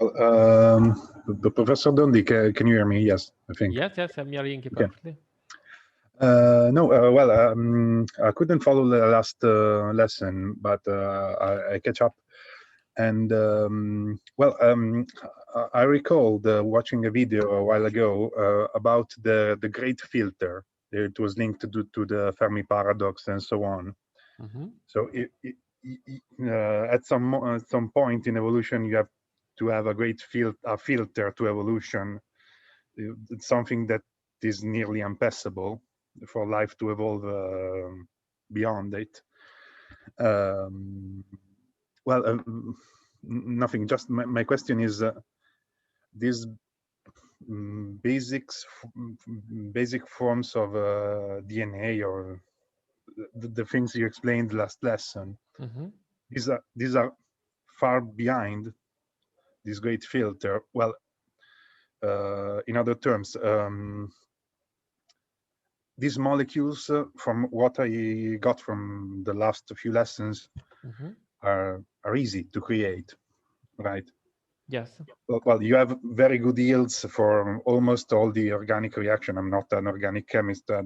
Professor Dondi, can you hear me? Yes, I think. Yes, I'm hearing you Okay. perfectly. No, well, I couldn't follow the last lesson, but I catch up. And I recalled watching a video a while ago about the great filter. It was linked to the Fermi paradox and so on. Mm-hmm. So at some point in evolution, you have to have a great filter to evolution. It's something that is nearly impassable for life to evolve beyond it. Nothing. Just my question is these basic forms of DNA or the things you explained last lesson. Mm-hmm. These are far behind this great filter. Well, in other terms, these molecules, from what I got from the last few lessons, Mm-hmm. are easy to create, right? Yes. Well, you have very good yields for almost all the organic reaction. I'm not an organic chemist. I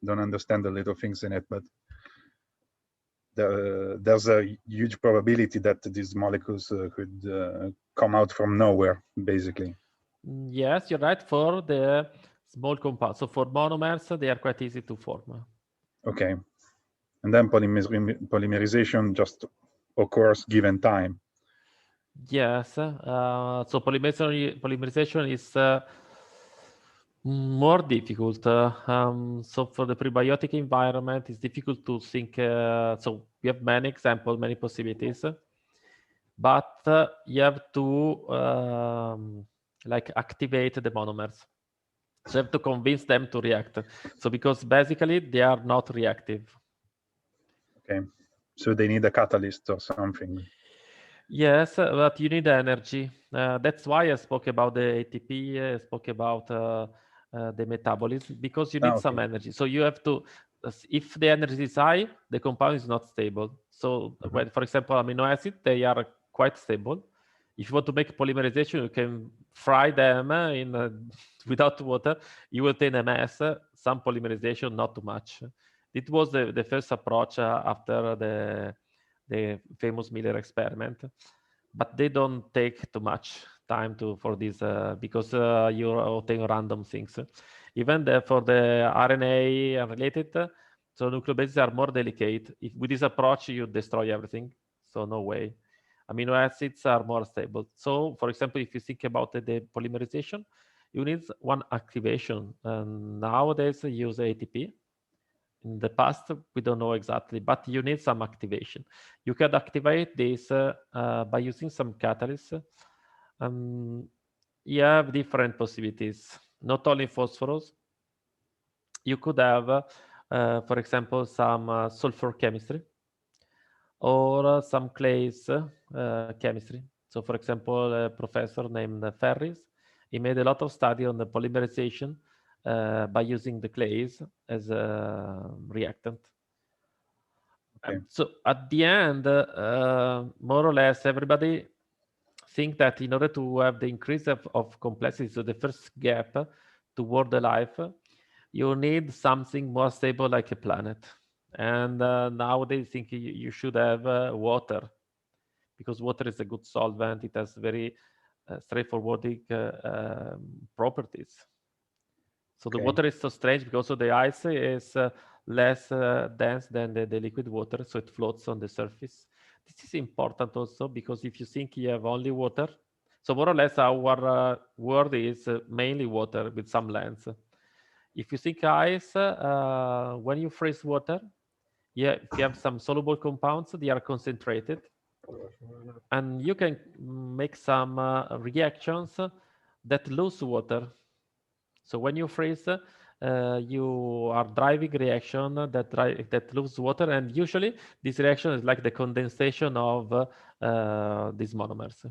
don't understand the little things in it, but there's a huge probability that these molecules could come out from nowhere, basically. Yes, you're right for the small compounds. So for monomers, they are quite easy to form. Okay. And then polymerization just occurs given time. Yes. So polymerization is more difficult. So for the prebiotic environment, it's difficult to think. So we have many examples, many possibilities, but you have to like activate the monomers. So you have to convince them to react. So because basically they are not reactive. Okay. So they need a catalyst or something. Yes, but you need energy. That's why I spoke about the ATP, I spoke about the metabolism, because you need some energy. So you have to, if the energy is high, the compound is not stable. So when, for example, amino acids, they are quite stable. If you want to make polymerization, you can fry them without water. You will obtain a mass, some polymerization, not too much. It was the first approach after the famous Miller experiment, but they don't take too much time for this because you obtain random things. Even for the RNA related, so nucleobases are more delicate. If with this approach you destroy everything, so no way. Amino acids are more stable. So, for example, if you think about the polymerization, you need one activation. And nowadays, you use ATP. In the past, we don't know exactly, but you need some activation. You can activate this by using some catalysts. You have different possibilities, not only phosphorus. You could have, for example, some sulfur chemistry or some clays chemistry. So, for example, a professor named Ferris, he made a lot of study on the polymerization by using the clays as a reactant. Okay. So at the end, more or less, everybody think that in order to have the increase of complexity, so the first gap toward the life, you need something more stable like a planet. And now they think you should have water, because water is a good solvent. It has very straightforward properties. So the water is so strange because the ice is less dense than the liquid water, so it floats on the surface. This is important also because if you think you have only water, so more or less our world is mainly water with some lands. If you think ice, when you freeze water, if you have some soluble compounds, they are concentrated, and you can make some reactions that lose water. So when you freeze, you are driving reaction that lose water, and usually this reaction is like the condensation of these monomers.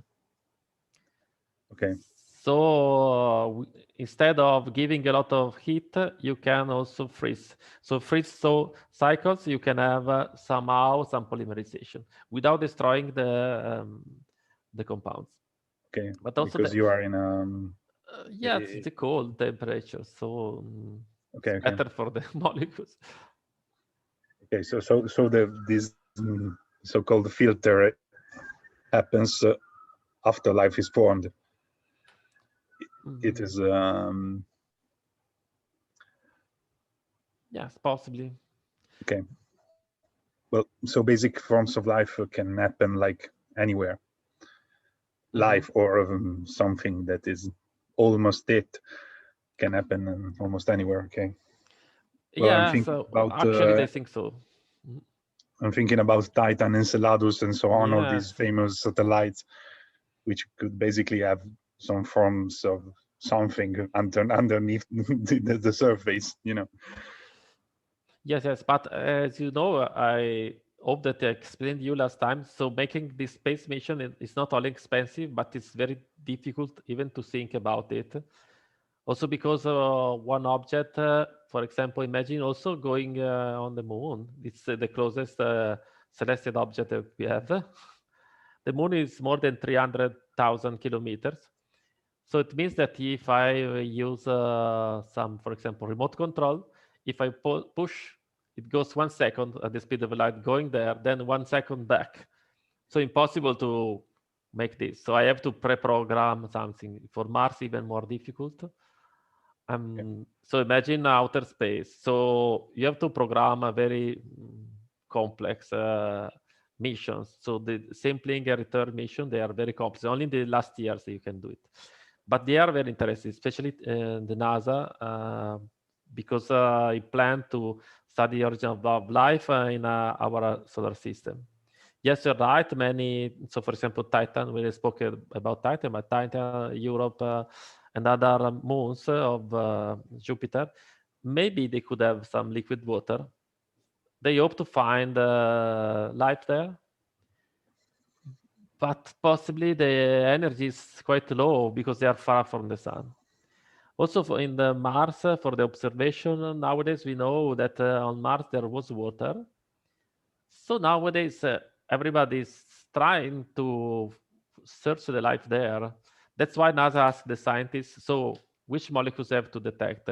Okay. So instead of giving a lot of heat, you can also freeze. So cycles, you can have somehow some polymerization without destroying the compounds. Okay, But also because you are in yeah, it's the cold temperature, so okay, it's better for the molecules. Okay, so this so-called filter happens after life is formed. It is yes, possibly. okay. Well, so basic forms of life can happen like anywhere. Life or something that is almost it can happen almost anywhere. Okay. Well, I'm Yeah, thinking so about actually they think so. I'm thinking about Titan, Enceladus, and so on. All these Yes. famous satellites, which could basically have some forms of something underneath the surface, you know. Yes, yes, but as you know, I hope that I explained you last time. So making this space mission is not only expensive, but it's very difficult even to think about it. Also because one object, for example, imagine also going on the moon. It's the closest celestial object that we have. The moon is more than 300,000 kilometers. So it means that if I use some, for example, remote control, if I push, it goes 1 second at the speed of light going there, then 1 second back. So impossible to make this. So I have to pre-program something. For Mars, even more difficult. So imagine outer space. So you have to program a very complex missions. So the sampling and return mission, they are very complex. Only in the last years you can do it. But they are very interesting, especially the NASA, because I plan to study the origin of life in our solar system. Yes, you're right. So for example, Titan, we spoke about Titan, but Titan, Europe, and other moons of Jupiter, maybe they could have some liquid water. They hope to find life there, but possibly the energy is quite low because they are far from the sun. Also, in the Mars, for the observation, nowadays we know that on Mars there was water. So nowadays everybody is trying to search the life there. That's why NASA asked the scientists, so which molecules have to detect?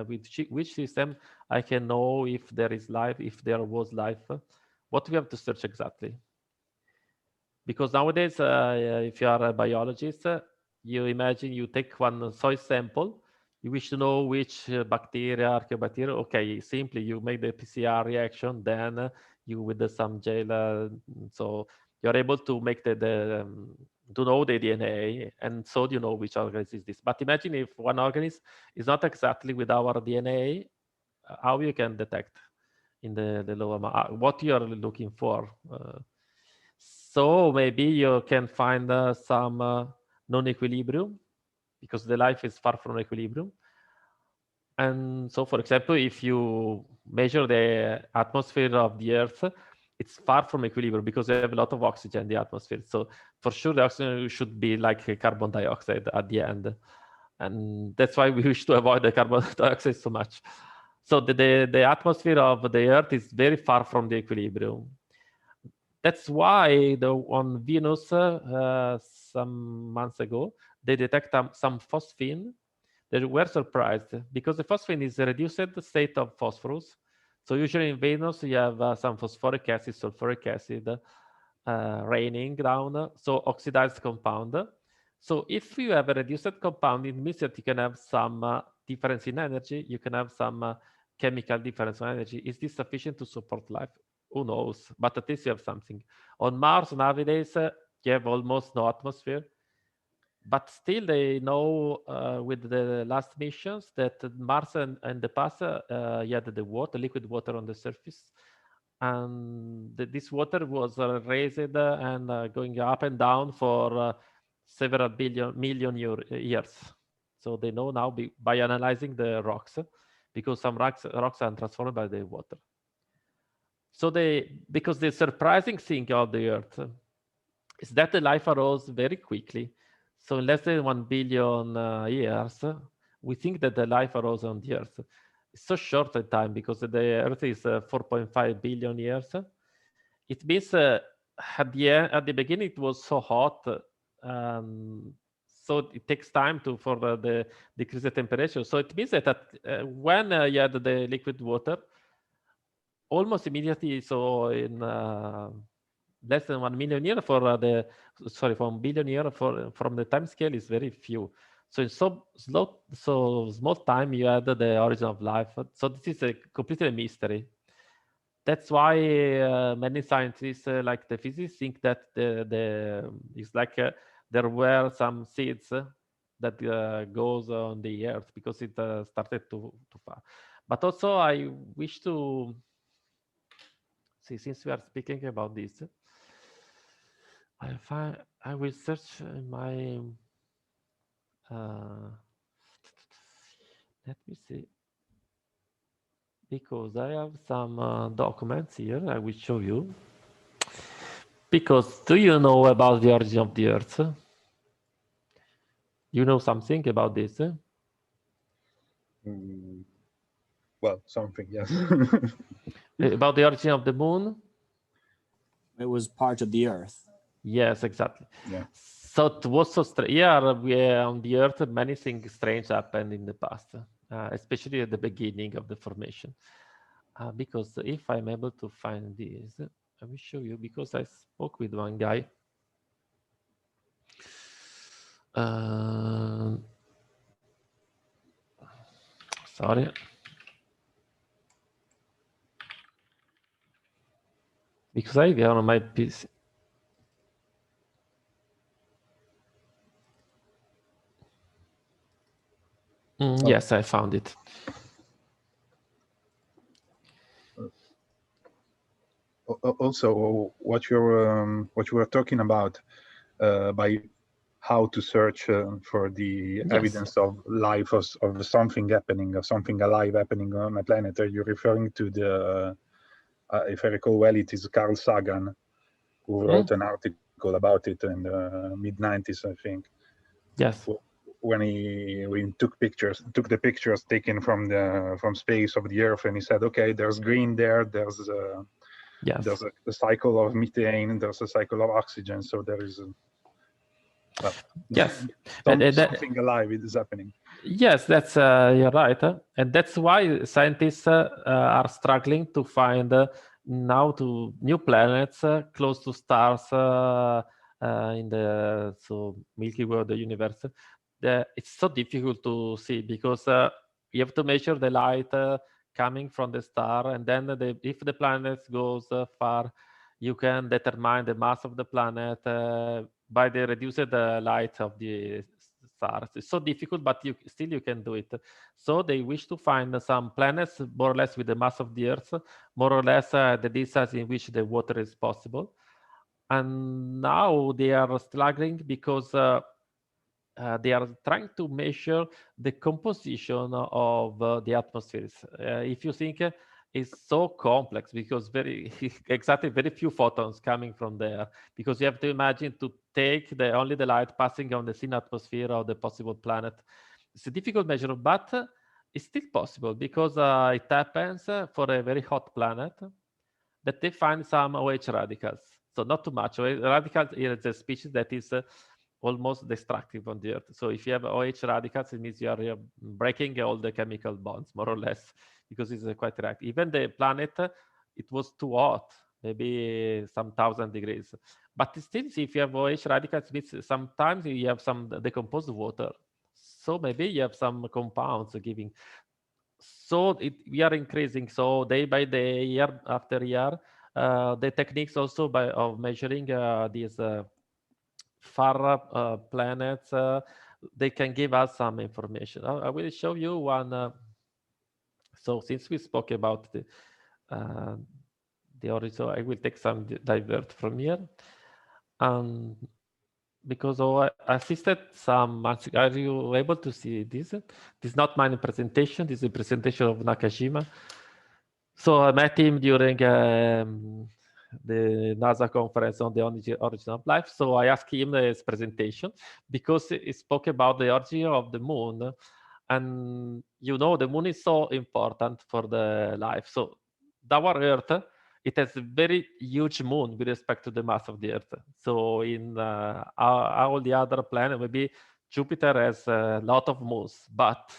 With which system I can know if there is life, if there was life? What we have to search exactly? Because nowadays, if you are a biologist, you imagine you take one soil sample, you wish to know which bacteria, archaeobacteria. Okay, simply you make the PCR reaction, then you with some gel, so you're able to make to know the DNA, and so you know which organism is this. But imagine if one organism is not exactly with our DNA, how you can detect in the lower what you are looking for. So maybe you can find some non-equilibrium because the life is far from equilibrium. And so, for example, if you measure the atmosphere of the Earth, it's far from equilibrium because you have a lot of oxygen in the atmosphere. So for sure, the oxygen should be like carbon dioxide at the end. And that's why we wish to avoid the carbon dioxide so much. So the atmosphere of the Earth is very far from the equilibrium. That's why on Venus some months ago, they detect some phosphine. They were surprised because the phosphine is a reduced state of phosphorus. So usually in Venus, you have some phosphoric acid, sulfuric acid raining down, so oxidized compound. So if you have a reduced compound, it means that you can have some difference in energy. You can have some chemical difference in energy. Is this sufficient to support life? Who knows? But at least you have something. On Mars nowadays, you have almost no atmosphere. But still, they know with the last missions that Mars and the past, you had the water, liquid water on the surface. And this water was raised and going up and down for several million years. So they know now by analyzing the rocks, because some rocks are transformed by the water. So because the surprising thing of the Earth is that the life arose very quickly. So in less than 1 billion years, we think that the life arose on the Earth. It's so short a time because the Earth is 4.5 billion years. It means at the beginning it was so hot So it takes time for the decrease the temperature. So it means that when you add the liquid water, almost immediately, so in less than 1 million years for from billion years from the time scale is very few. So in so small time you add the origin of life. So this is a completely a mystery. That's why many scientists, like the physicists, think that it's like there were some seeds that goes on the earth because it started too far. But also I wish to see, since we are speaking about this, I will search in my let me see, because I have some documents here I will show you. Because do you know about the origin of the Earth? You know something about this? Well, something, yes. About the origin of the Moon? It was part of the Earth. Yes, exactly. Yeah. So it was so strange. Yeah, we on the Earth, many things strange happened in the past, especially at the beginning of the formation. Because if I'm able to find this, I will show you, because I spoke with one guy. Sorry. Because I have on my PC. Yes, I found it. Also, what you were talking about by how to search for the evidence of life, of something happening, of something alive happening on a planet. Are you referring to the, if I recall well, it is Carl Sagan, who wrote an article about it in the mid-90s, I think. Yes. When he took the pictures taken from space of the Earth, and he said, okay, there's green there, there's a cycle of methane, there's a cycle of oxygen, so there is yes, something alive is happening. Yes, that's you're right, and that's why scientists are struggling to find now to new planets close to stars in the Milky Way, the universe. It's so difficult to see because you have to measure the light coming from the star, and then if the planet goes far, you can determine the mass of the planet by the reduced light of the stars. It's so difficult, but you can do it. So they wish to find some planets more or less with the mass of the Earth, more or less the distance in which the water is possible. And now they are struggling because they are trying to measure the composition of the atmospheres. If you think it's so complex because very few photons coming from there, because you have to imagine to take only the light passing on the thin atmosphere of the possible planet. It's a difficult measure, but it's still possible because it happens for a very hot planet that they find some OH radicals. So not too much. OH radicals is a species that is almost destructive on the Earth. So if you have OH radicals, it means you are breaking all the chemical bonds, more or less, because it's quite reactive. Even the planet, it was too hot, maybe some 1,000 degrees. But still, if you have OH radicals, it means sometimes you have some decomposed water. So maybe you have some compounds giving. So we are increasing. So day by day, year after year, the techniques also of measuring these far planets, they can give us some information. I will show you one. So since we spoke about the origin, I will take some divert from here. Because I assisted some, are you able to see this? This is not my presentation, this is a presentation of Nakajima. So I met him during the NASA conference on the origin of life. So I asked him his presentation because he spoke about the origin of the moon. And the moon is so important for the life. So our Earth it has a very huge moon with respect to the mass of the Earth. So in all the other planets, maybe Jupiter has a lot of moons, but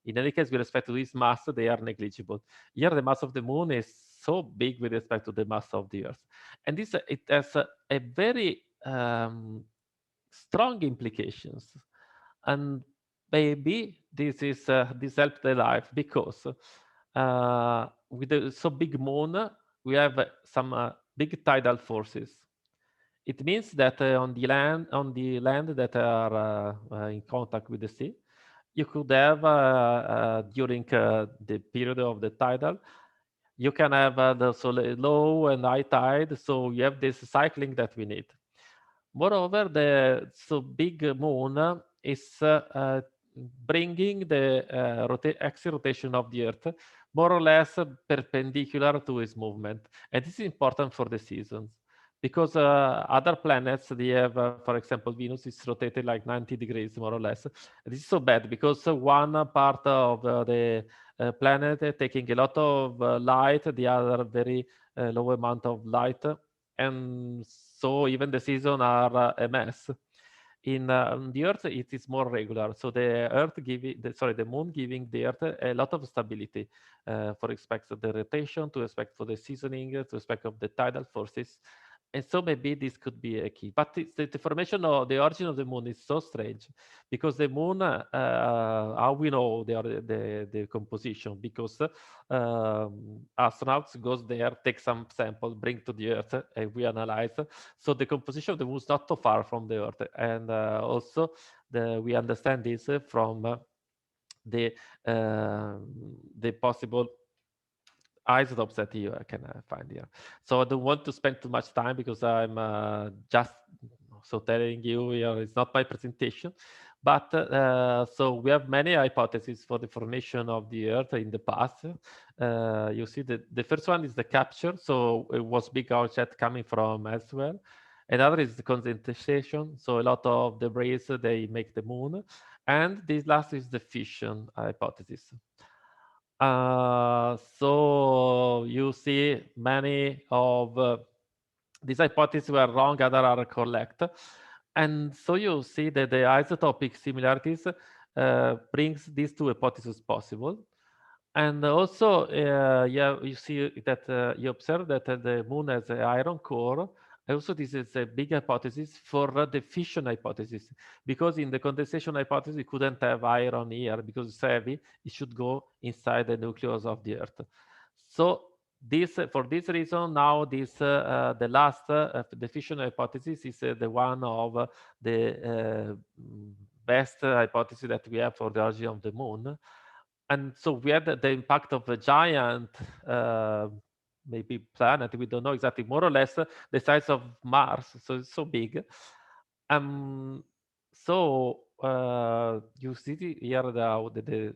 in any case, with respect to this mass, they are negligible. Here, the mass of the moon is so big with respect to the mass of the Earth. And this it has a very strong implications. And maybe this helped the life because with a so big moon, we have some big tidal forces. It means that on the land that are in contact with the sea, you could have during the period of the tidal, you can have the low and high tide, so you have this cycling that we need. Moreover, the so big moon is bringing the axis rotation of the Earth more or less perpendicular to its movement, and this is important for the seasons because other planets, they have, for example, Venus is rotated like 90 degrees more or less. This is so bad because one part of the planet taking a lot of light, the other very low amount of light, and so even the seasons are a mess. In the Earth, it is more regular. So the moon giving the Earth a lot of stability for respect of the rotation, to respect for the seasoning, to respect of the tidal forces. And so maybe this could be a key. But the formation of the origin of the moon is so strange because the moon, how we know the composition? Because astronauts goes there, take some sample, bring to the Earth, and we analyze. So the composition of the moon is not so far from the Earth, and also we understand this from the possible isotopes that you can find here. So I don't want to spend too much time because I'm just telling you here, it's not my presentation. But so we have many hypotheses for the formation of the Earth in the past. You see the first one is the capture. So it was big object coming from elsewhere. Another is the condensation. So a lot of debris, they make the moon. And this last is the fission hypothesis. So you see many of these hypotheses were wrong, others are correct. And so you see that the isotopic similarities brings these two hypotheses possible. And also, you see that you observe that the moon has an iron core. Also, this is a big hypothesis for the fission hypothesis, because in the condensation hypothesis, you couldn't have iron here because it's heavy. It should go inside the nucleus of the Earth. So for this reason, now the last the fission hypothesis is the one of the best hypothesis that we have for the origin of the moon. And so we had the impact of a giant maybe planet. We don't know exactly, more or less the size of Mars. So it's so big. So you see here the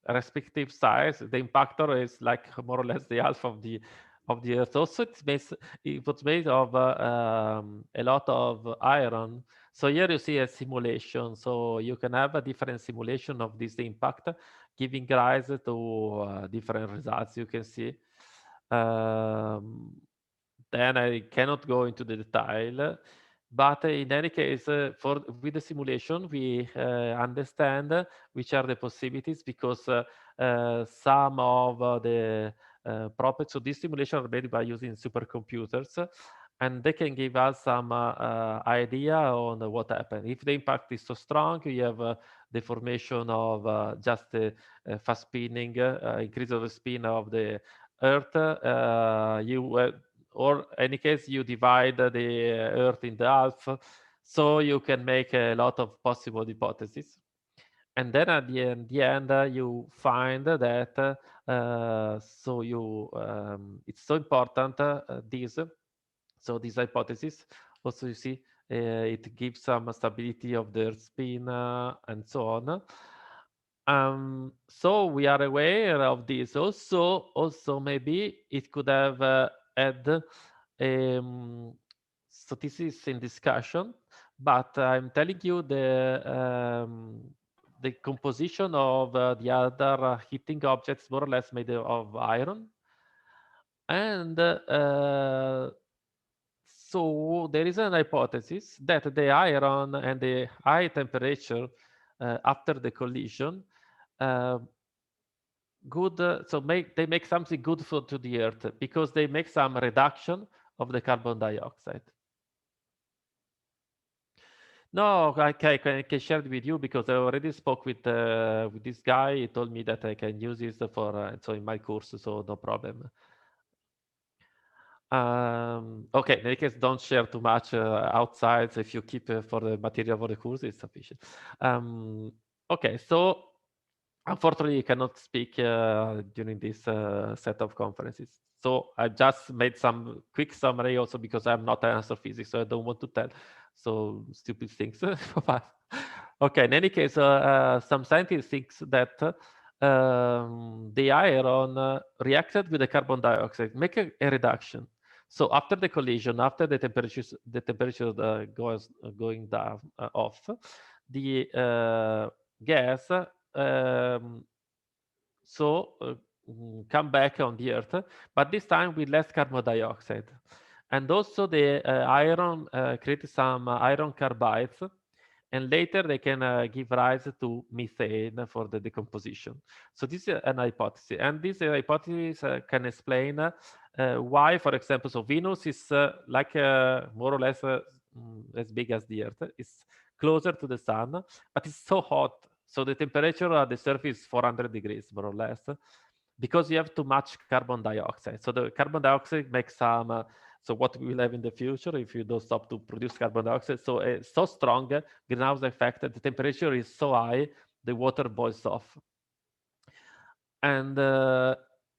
respective size. The impactor is like more or less the half of the Earth. Also, it was made of a lot of iron. So here you see a simulation. So you can have a different simulation of this impact, giving rise to different results. You can see. Then I cannot go into the detail, but in any case, with the simulation, we understand which are the possibilities, because some of the properties of this simulation are made by using supercomputers, and they can give us some idea on what happened. If the impact is so strong, you have the formation of just a fast spinning, increase of the spin of the Earth. Or in any case, you divide the Earth in half, so you can make a lot of possible hypotheses. And then at the end, you find that it's so important this hypothesis. Also, you see, it gives some stability of the Earth spin and so on. So we are aware of this. Also maybe it could have had. So this is in discussion, but I'm telling you the composition of the other heating objects more or less made of iron. And so there is an hypothesis that the iron and the high temperature after the collision they make something good to the Earth because they make some reduction of the carbon dioxide. No, I can share it with you because I already spoke with this guy. He told me that I can use this for so in my course, so no problem. Okay, in any case, don't share too much outside. So if you keep for the material for the course, it's sufficient. Okay, so unfortunately, you cannot speak during this set of conferences. So I just made some quick summary also because I'm not an astrophysics, so I don't want to tell so stupid things. Okay, in any case, some scientists think that the iron reacted with the carbon dioxide, make a reduction. So after the collision, after the temperature goes going down off, the gas come back on the Earth, but this time with less carbon dioxide. And also the iron creates some iron carbides, and later they can give rise to methane for the decomposition. So this is an hypothesis, and this hypothesis can explain why, for example, so Venus is like more or less as big as the Earth. It's closer to the sun, but it's so hot. So the temperature at the surface is 400 degrees, more or less, because you have too much carbon dioxide. So the carbon dioxide makes some, so what we will have in the future if you don't stop to produce carbon dioxide. So it's so strong greenhouse effect that the temperature is so high, the water boils off. And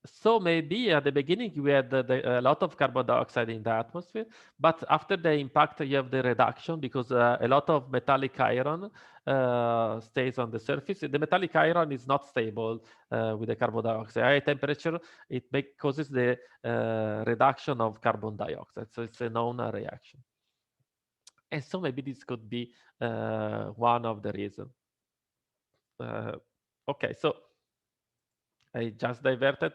so maybe at the beginning we had a lot of carbon dioxide in the atmosphere, but after the impact you have the reduction because a lot of metallic iron stays on the surface. The metallic iron is not stable with the carbon dioxide. High temperature, it causes the reduction of carbon dioxide. So it's a known reaction. And so maybe this could be one of the reasons. Okay, so I just diverted.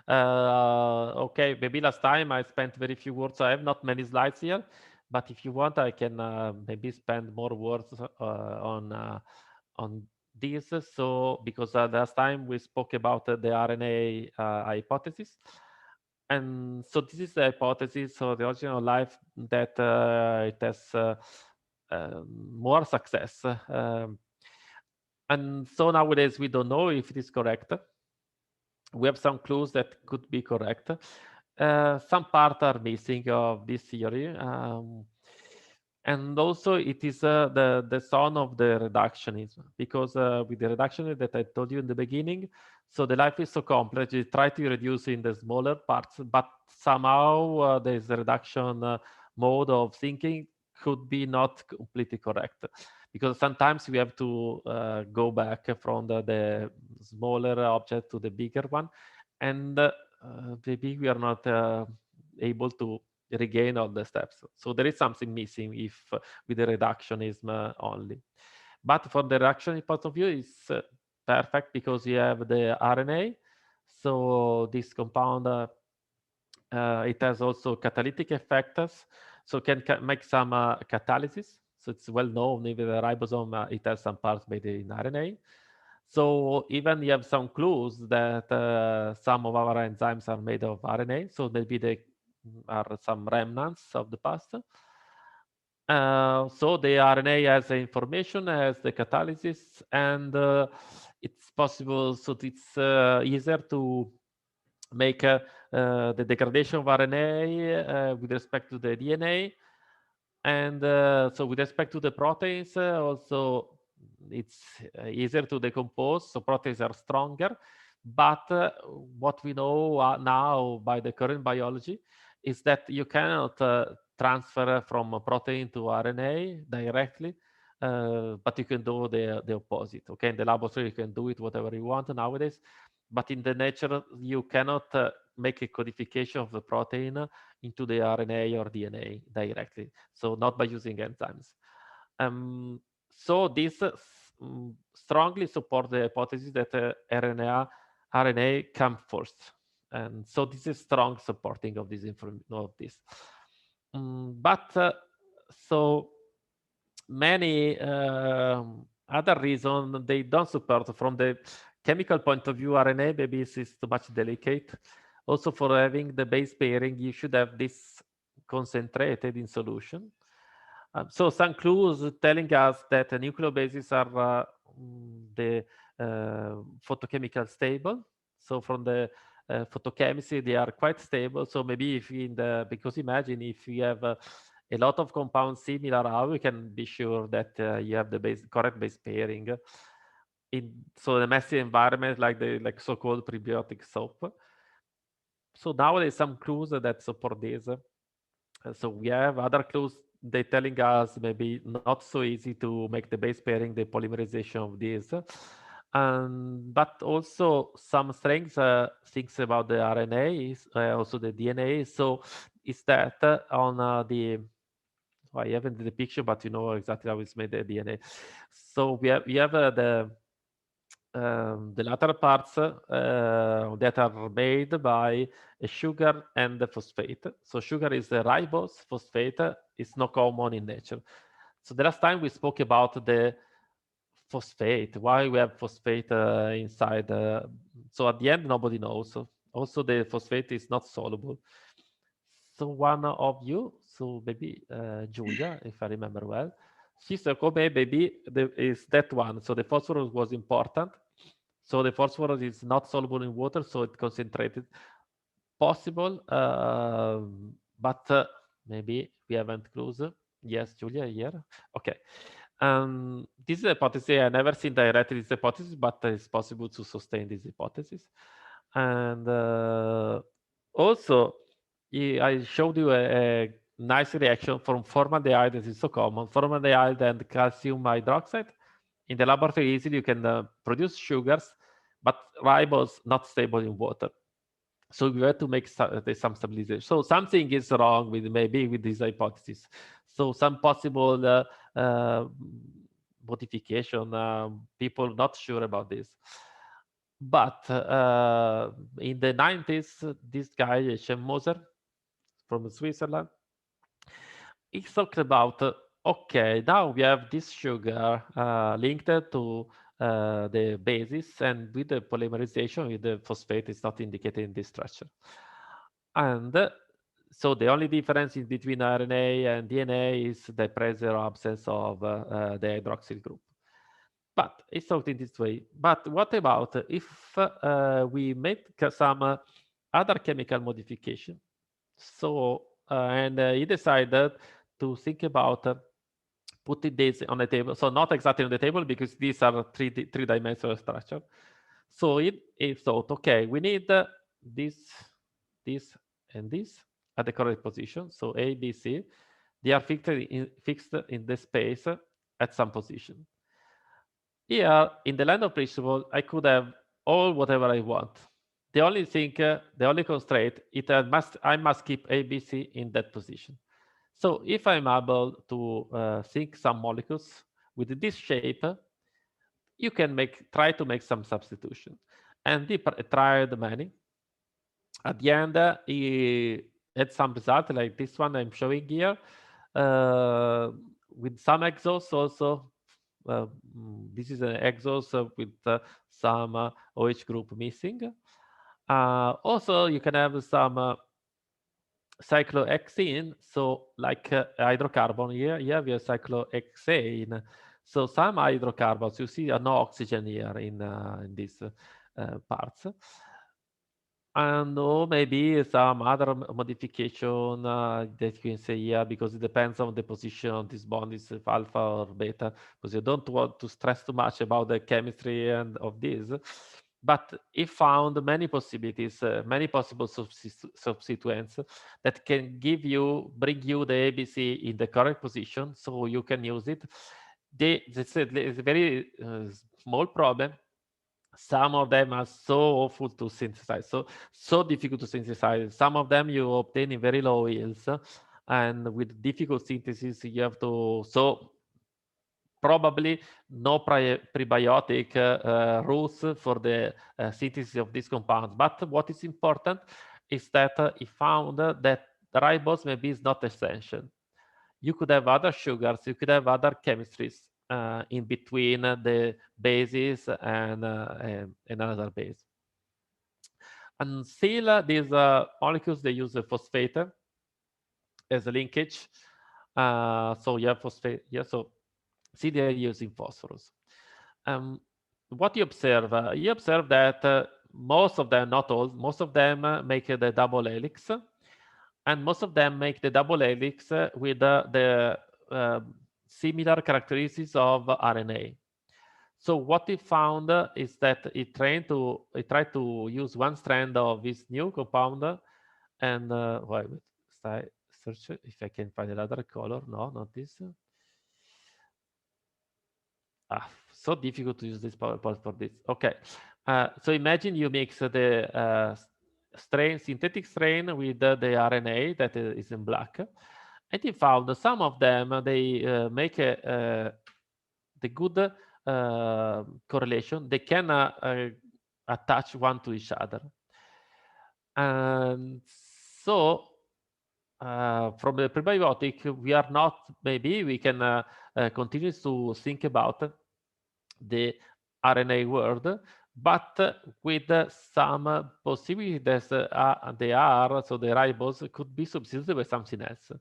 Okay, maybe last time I spent very few words. I have not many slides here, but if you want, I can maybe spend more words on this. So because last time we spoke about the RNA hypothesis. And so this is the hypothesis of the origin of life that it has more success. And so nowadays we don't know if it is correct. We have some clues that could be correct. Some parts are missing of this theory. And also it is the son of the reductionism, because with the reductionism that I told you in the beginning, so the life is so complex, you try to reduce in the smaller parts, but somehow this reduction mode of thinking could be not completely correct, because sometimes we have to go back from the smaller object to the bigger one, and maybe we are not able to regain all the steps. So there is something missing if with the reductionism only. But from the reductionist point of view, it's perfect because you have the RNA. So this compound, it has also catalytic effects. So can make some catalysis. So it's well known, even the ribosome, it has some parts made in RNA. So even you have some clues that some of our enzymes are made of RNA. So maybe they are some remnants of the past. So the RNA has the information, has the catalysis, and it's possible, so it's easier to make the degradation of RNA with respect to the DNA. And so with respect to the proteins, also it's easier to decompose, so proteins are stronger. But what we know now by the current biology is that you cannot transfer from a protein to RNA directly, but you can do the opposite. Okay, in the laboratory you can do it whatever you want nowadays, but in the nature you cannot make a codification of the protein into the RNA or DNA directly, so not by using enzymes. So this strongly support the hypothesis that RNA come first. And so this is strong supporting of this so many other reasons they don't support. From the chemical point of view, RNA maybe is too much delicate. Also, for having the base pairing, you should have this concentrated in solution. So some clues telling us that the nucleobases are the photochemical stable. So from the photochemistry, they are quite stable. So maybe if because imagine if you have a lot of compounds similar, how we can be sure that you have the correct base pairing so the messy environment like so-called prebiotic soap. So nowadays some clues that support this. So we have other clues they telling us maybe not so easy to make the base pairing, the polymerization of this. But also some strengths things about the RNA is also the DNA. So is that on I haven't the picture, but you know exactly how it's made the DNA. So we have the latter parts that are made by a sugar and the phosphate. So sugar is the ribose, phosphate is not common in nature. So the last time we spoke about the phosphate, why we have phosphate inside. So at the end, nobody knows. Also, the phosphate is not soluble. So one of you, so maybe Giulia, if I remember well, she said, okay, maybe is that one. So the phosphorus was important. So the phosphorus is not soluble in water, so it concentrated. Possible, but maybe we haven't closed. Yes, Giulia, here. Okay. This is a hypothesis. I never seen directly this hypothesis, but it's possible to sustain this hypothesis. And also, I showed you a nice reaction from formaldehyde that is so common. Formaldehyde and calcium hydroxide. In the laboratory, easily you can produce sugars, but ribose not stable in water. So we have to make some stabilization. So something is wrong with maybe with this hypothesis. So some possible modification, people not sure about this. But in the 90s, this guy, Shem Moser from Switzerland, he talked about, okay, now we have this sugar linked to the basis, and with the polymerization, with the phosphate is not indicated in this structure. And so the only difference in between RNA and DNA is the presence or absence of the hydroxyl group. But it's thought in this way. But what about if we make some other chemical modification? So, and he decided to think about putting this on the table. So not exactly on the table because these are three-dimensional structure. So it thought, okay, we need this, and this at the correct position. So A, B, C, they are fixed in the space at some position. Here, in the line of principle, I could have all whatever I want. The only thing, the only constraint, I must keep A, B, C in that position. So if I'm able to think some molecules with this shape, you can try to make some substitution. And he tried many. At the end, he had some result like this one I'm showing here, with some exos also. This is an exos with some OH group missing. Also, you can have some cyclohexene, so like hydrocarbon here we have cyclohexane. So some hydrocarbons, you see no oxygen here in these parts. And maybe some other modification that you can say here, because it depends on the position of this bond, is alpha or beta, because you don't want to stress too much about the chemistry and of this. But he found many possibilities, many possible substituents that can bring you the ABC in the correct position, so you can use it. It's a very small problem. Some of them are so awful to synthesize, so difficult to synthesize. Some of them you obtain in very low yields, and with difficult synthesis, you have to probably no prebiotic rules for the synthesis of these compounds. But what is important is that he found that the ribose maybe is not essential. You could have other sugars, you could have other chemistries in between the bases and another base. And still, these molecules, they use a phosphate as a linkage. So you have phosphate, yeah, so see they're using phosphorus. What you observe that most of them, not all, most of them make the double helix, and most of them make the double helix with the similar characteristics of RNA. So what he found is that he tried to use one strand of this new compound, and wait, search if I can find another color. No, not this. So difficult to use this PowerPoint for this. Okay, so imagine you mix the synthetic strain with the RNA that is in black, and he found some of them they make the good correlation. They can attach one to each other, and so from the prebiotic we are not. Maybe we can continue to think about the RNA world, but with some possibility that they are, so the ribose could be substituted by something else.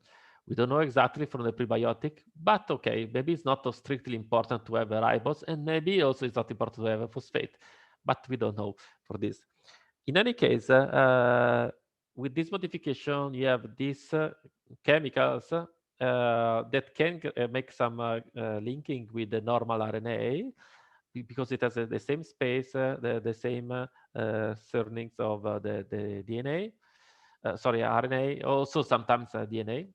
We don't know exactly from the prebiotic, but okay, maybe it's not so strictly important to have a ribose, and maybe also it's not important to have a phosphate, but we don't know for this. In any case, with this modification, you have these chemicals that can make some linking with the normal RNA, because it has the same space, the same cernings of the DNA, sorry, RNA, also sometimes DNA.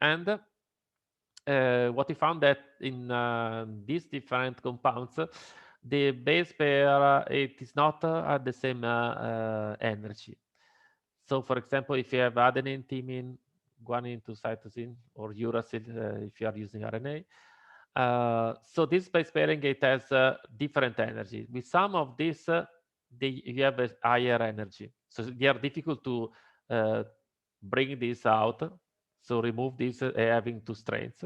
And what we found that in these different compounds, the base pair, it is not at the same energy. So for example, if you have adenine, thymine, guanine to cytosine, or uracil, if you are using RNA, so this base pairing, it has different energy. With some of this, you have a higher energy. So they are difficult to bring this out. So remove this having two strains.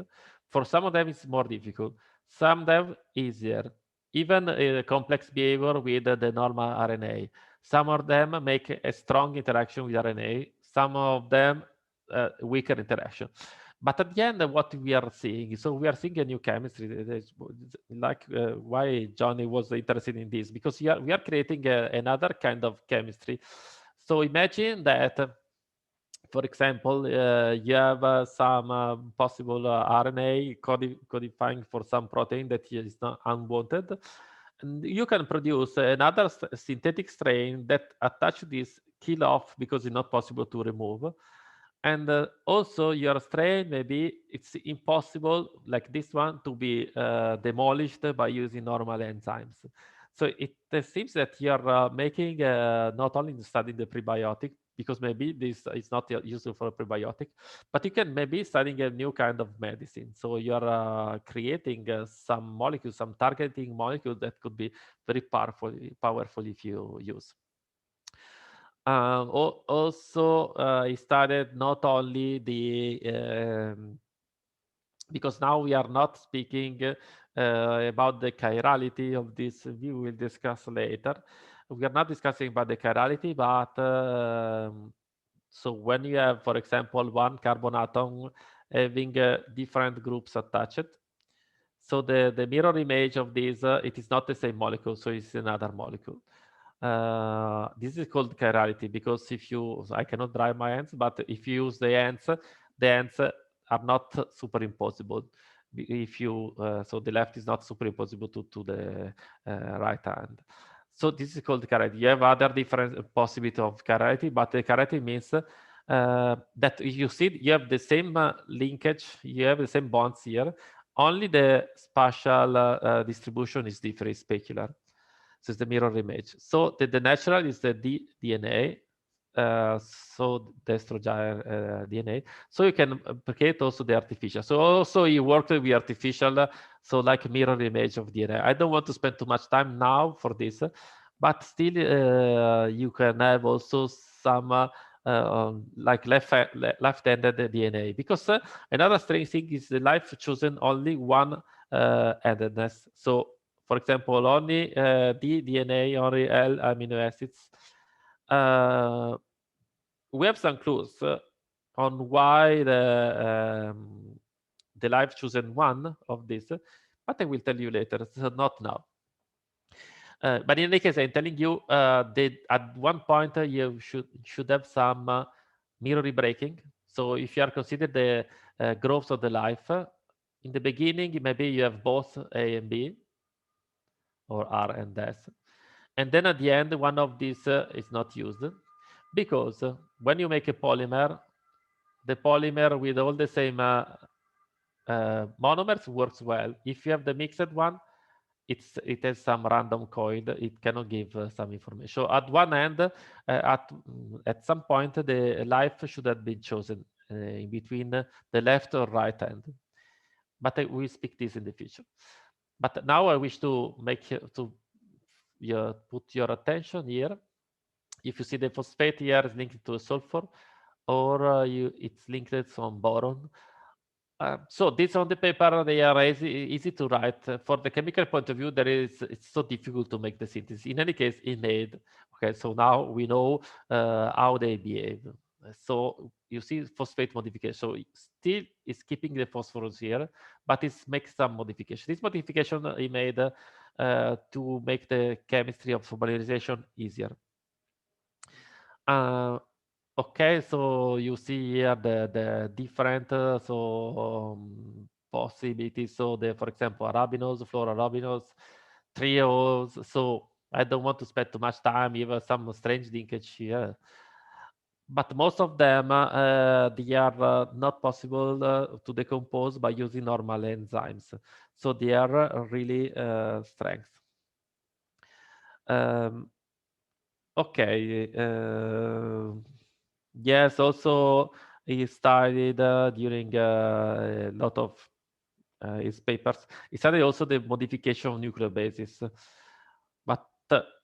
For some of them, it's more difficult. Some of them easier. Even a complex behavior with the normal RNA. Some of them make a strong interaction with RNA. Some of them weaker interaction. But at the end, what we are seeing, so we are seeing a new chemistry. Like why Johnny was interested in this, because we are creating another kind of chemistry. So imagine that, for example, you have some possible RNA codifying for some protein that is not unwanted. And you can produce another synthetic strain that attach this, kill off, because it's not possible to remove. And also your strain, maybe it's impossible, like this one, to be demolished by using normal enzymes. So it seems that you're making not only studying the prebiotic, because maybe this is not useful for a prebiotic, but you can maybe studying a new kind of medicine. So you're creating some molecules, some targeting molecules that could be very powerful if you use. Also, he studied not only the, because now we are not speaking about the chirality of this, we will discuss later. We are not discussing about the chirality, but so when you have, for example, one carbon atom having different groups attached, so the mirror image of this, it is not the same molecule, so it's another molecule. This is called chirality, because if you, I cannot drive my hands, but if you use the hands are not superimposable. If you, so the left is not superimposable to the right hand. So this is called chirality. You have other different possibility of chirality, but the chirality means that you see you have the same linkage, you have the same bonds here, only the spatial distribution is different, specular. So it's the mirror image. So the natural is the DNA, so the estrogen DNA. So you can create also the artificial. So also you work with artificial So like a mirror image of DNA. I don't want to spend too much time now for this, but still you can have also some like left-handed DNA, because another strange thing is the life chosen only one handedness. So for example, only D DNA, only L amino acids. We have some clues on why the life chosen one of this, but I will tell you later, so not now. But in any case, I'm telling you that at one point you should have some mirror breaking. So if you are considered the growth of the life, in the beginning, maybe you have both A and B, or R and S. And then at the end, one of these is not used, because when you make a polymer, the polymer with all the same monomers works well. If you have the mixed one, it has some random code. It cannot give some information. So at one end, at some point, the life should have been chosen in between the left or right hand. But we speak this in the future. But now I wish to put your attention here. If you see the phosphate here is linked to a sulfur, or it's linked to some boron. So this on the paper, they are easy to write. For the chemical point of view, it's so difficult to make the synthesis. In any case, it made. Okay, so now we know how they behave. So you see phosphate modification. So it still is keeping the phosphorus here, but it makes some modification. This modification he made to make the chemistry of polymerization easier. Okay, so you see here the different possibilities. So for example, arabinose, fluoroarabinose, trios. So I don't want to spend too much time, even some strange linkage here. But most of them, they are not possible to decompose by using normal enzymes. So they are really strange. Okay. Yes, also he studied during a lot of his papers. He studied also the modification of nucleobases. But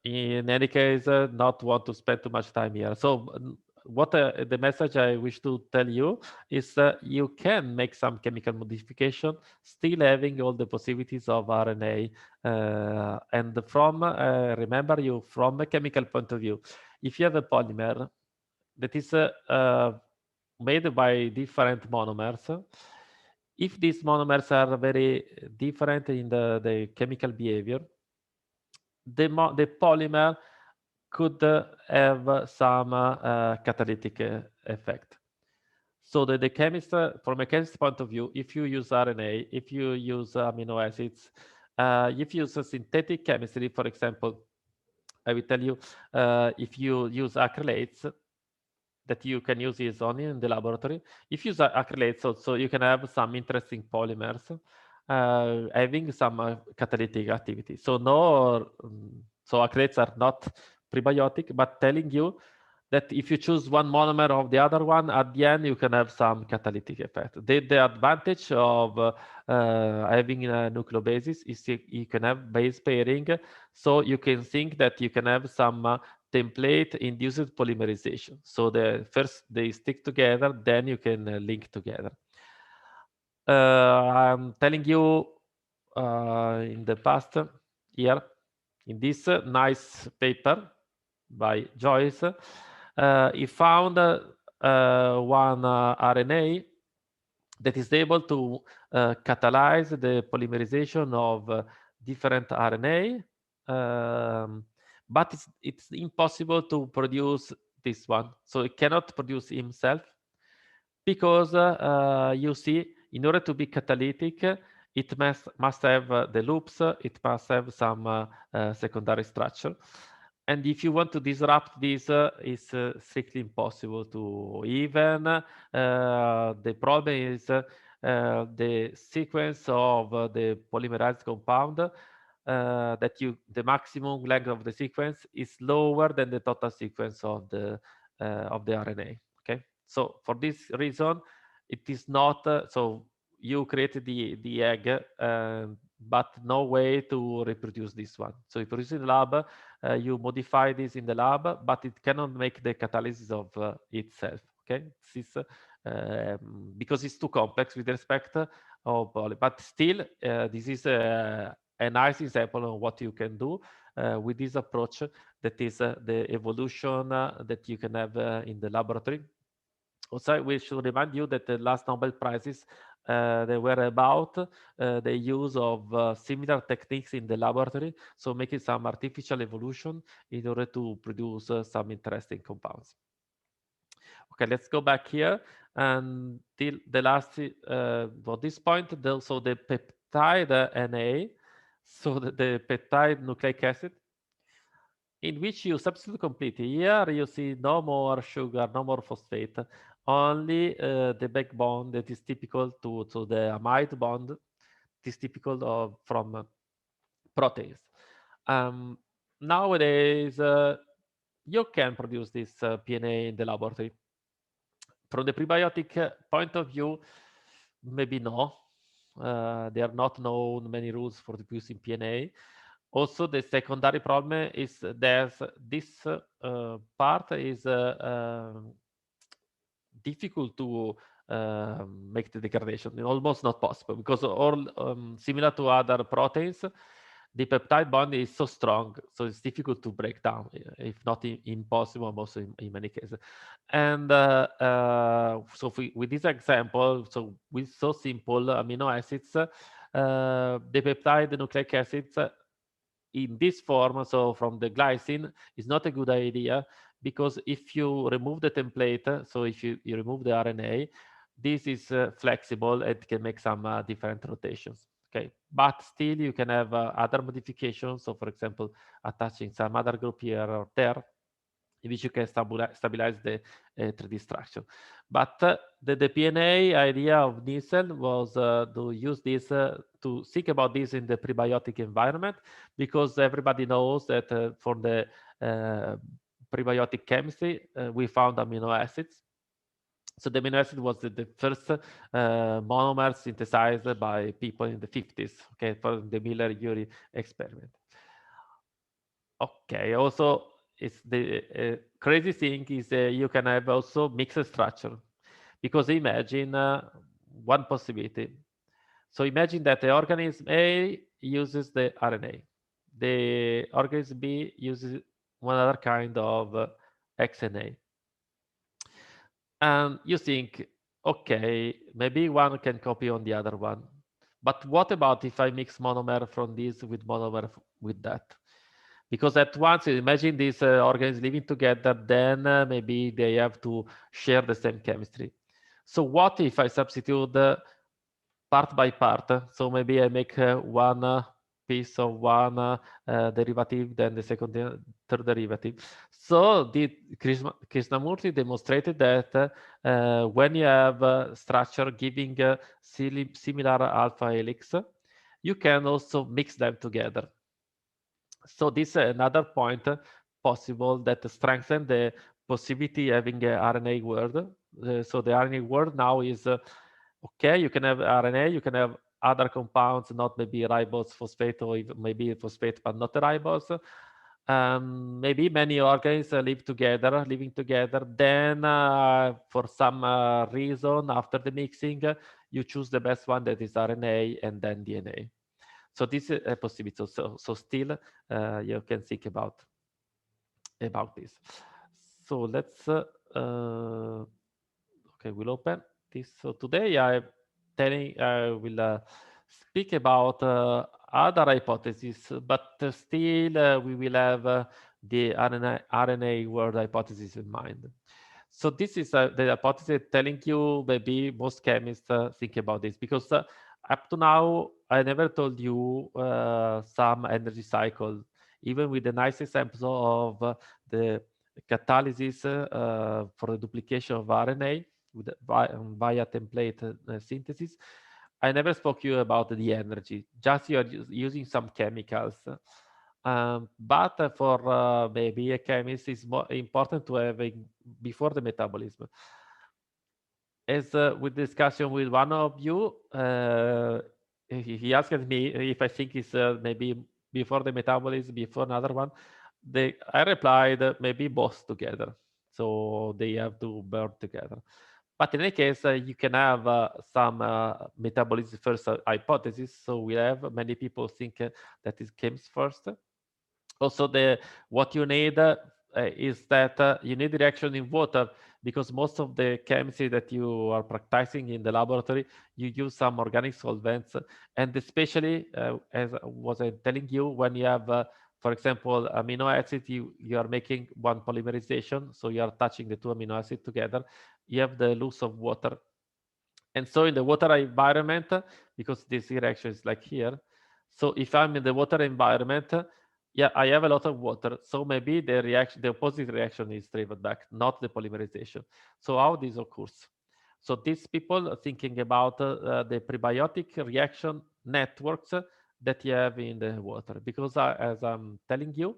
in any case, not want to spend too much time here. So what the message I wish to tell you is you can make some chemical modification, still having all the possibilities of RNA. And from, remember you, from a chemical point of view, if you have a polymer that is made by different monomers, if these monomers are very different in the chemical behavior, the polymer could have some catalytic effect. So the chemist, from a chemist point of view, if you use RNA, if you use amino acids, if you use a synthetic chemistry, for example, I will tell you, if you use acrylates, that you can use is only in the laboratory. If you use acrylates also, you can have some interesting polymers having some catalytic activity. So so acrylates are not prebiotic, but telling you that if you choose one monomer of the other one, at the end you can have some catalytic effect. The advantage of having nucleobases is you can have base pairing, so you can think that you can have some template induced polymerization. So first they stick together, then you can link together. I'm telling you in the past here, in this nice paper by Joyce, he found one RNA that is able to catalyze the polymerization of different RNA, but it's impossible to produce this one. So it cannot produce himself, because you see, in order to be catalytic, it must have the loops, it must have some secondary structure. And if you want to disrupt this, it's strictly impossible to even. The problem is the sequence of the polymerized compound, the maximum length of the sequence is lower than the total sequence of the RNA. Okay, so for this reason, it is not so you created the egg, but no way to reproduce this one. So you produce in the lab, you modify this in the lab, but it cannot make the catalysis of itself. Okay, this because it's too complex with respect of poly. But still, this is a nice example of what you can do with this approach. That is the evolution that you can have in the laboratory. Also, we should remind you that the last Nobel Prizes, they were about the use of similar techniques in the laboratory, so making some artificial evolution in order to produce some interesting compounds. Okay, let's go back here. And the last, for this point, so the peptide Na, so the peptide nucleic acid, in which you substitute completely. Here you see no more sugar, no more phosphate, only the backbone that is typical to the amide bond. It is typical of from proteins. Nowadays, you can produce this PNA in the laboratory. From the prebiotic point of view, maybe no. There are not known many rules for producing PNA. Also, the secondary problem is there's this part is difficult to make the degradation, almost not possible, because all similar to other proteins, the peptide bond is so strong, so it's difficult to break down, if not impossible, most in many cases. And so with this example, so with so simple amino acids, the peptide nucleic acids in this form, so from the glycine, is not a good idea, because if you remove the template, so if you remove the RNA, this is flexible and can make some different rotations. Okay, but still you can have other modifications. So for example, attaching some other group here or there, in which you can stabilize the 3D structure. But the PNA idea of Nielsen was to use this, to think about this in the prebiotic environment, because everybody knows that for the prebiotic chemistry, we found amino acids. So the amino acid was the first monomer synthesized by people in the 50s, okay, for the Miller-Urey experiment. Okay, also, it's the crazy thing is you can have also mixed structure, because imagine one possibility. So imagine that the organism A uses the RNA, the organism B uses one other kind of XNA, and you think, okay, maybe one can copy on the other one, but what about if I mix monomer from this with monomer with that? Because at once, imagine these organisms living together, then maybe they have to share the same chemistry. So what if I substitute part by part? So maybe I make one piece of one derivative, then the second, third derivative. So Krishnamurti demonstrated that when you have a structure giving similar alpha helix, you can also mix them together. So this is another point possible that strengthen the possibility having a RNA world. So the RNA world now is, okay, you can have RNA, you can have other compounds, not maybe ribose, phosphate, or even maybe phosphate, but not ribose. Maybe many organs living together, then for some reason, after the mixing, you choose the best one, that is RNA, and then DNA. So this is a possibility. So still, you can think about this. So let's, okay, we'll open this. So today I will speak about other hypotheses, but still we will have the RNA world hypothesis in mind. So this is the hypothesis telling you, maybe most chemists think about this, because up to now, I never told you some energy cycle, even with the nice example of the catalysis for the duplication of RNA with via template synthesis. I never spoke to you about the energy, just you are using some chemicals. But for maybe a chemist, it's more important to have before the metabolism. As with discussion with one of you, he asked me if I think it's maybe before the metabolism, before another one. I replied maybe both together. So they have to burn together. But in any case, you can have some metabolism first hypothesis. So we have many people think that it comes first. Also, what you need is that you need reaction in water, because most of the chemistry that you are practicing in the laboratory, you use some organic solvents, and especially as was I telling you, when you have for example, amino acid, you are making one polymerization, so you are touching the two amino acids together, you have the loss of water. And so in the water environment, because this reaction is like here, so if I'm in the water environment, yeah, I have a lot of water. So maybe the opposite reaction is driven back, not the polymerization. So how this occurs? So these people are thinking about the prebiotic reaction networks that you have in the water. Because as I'm telling you,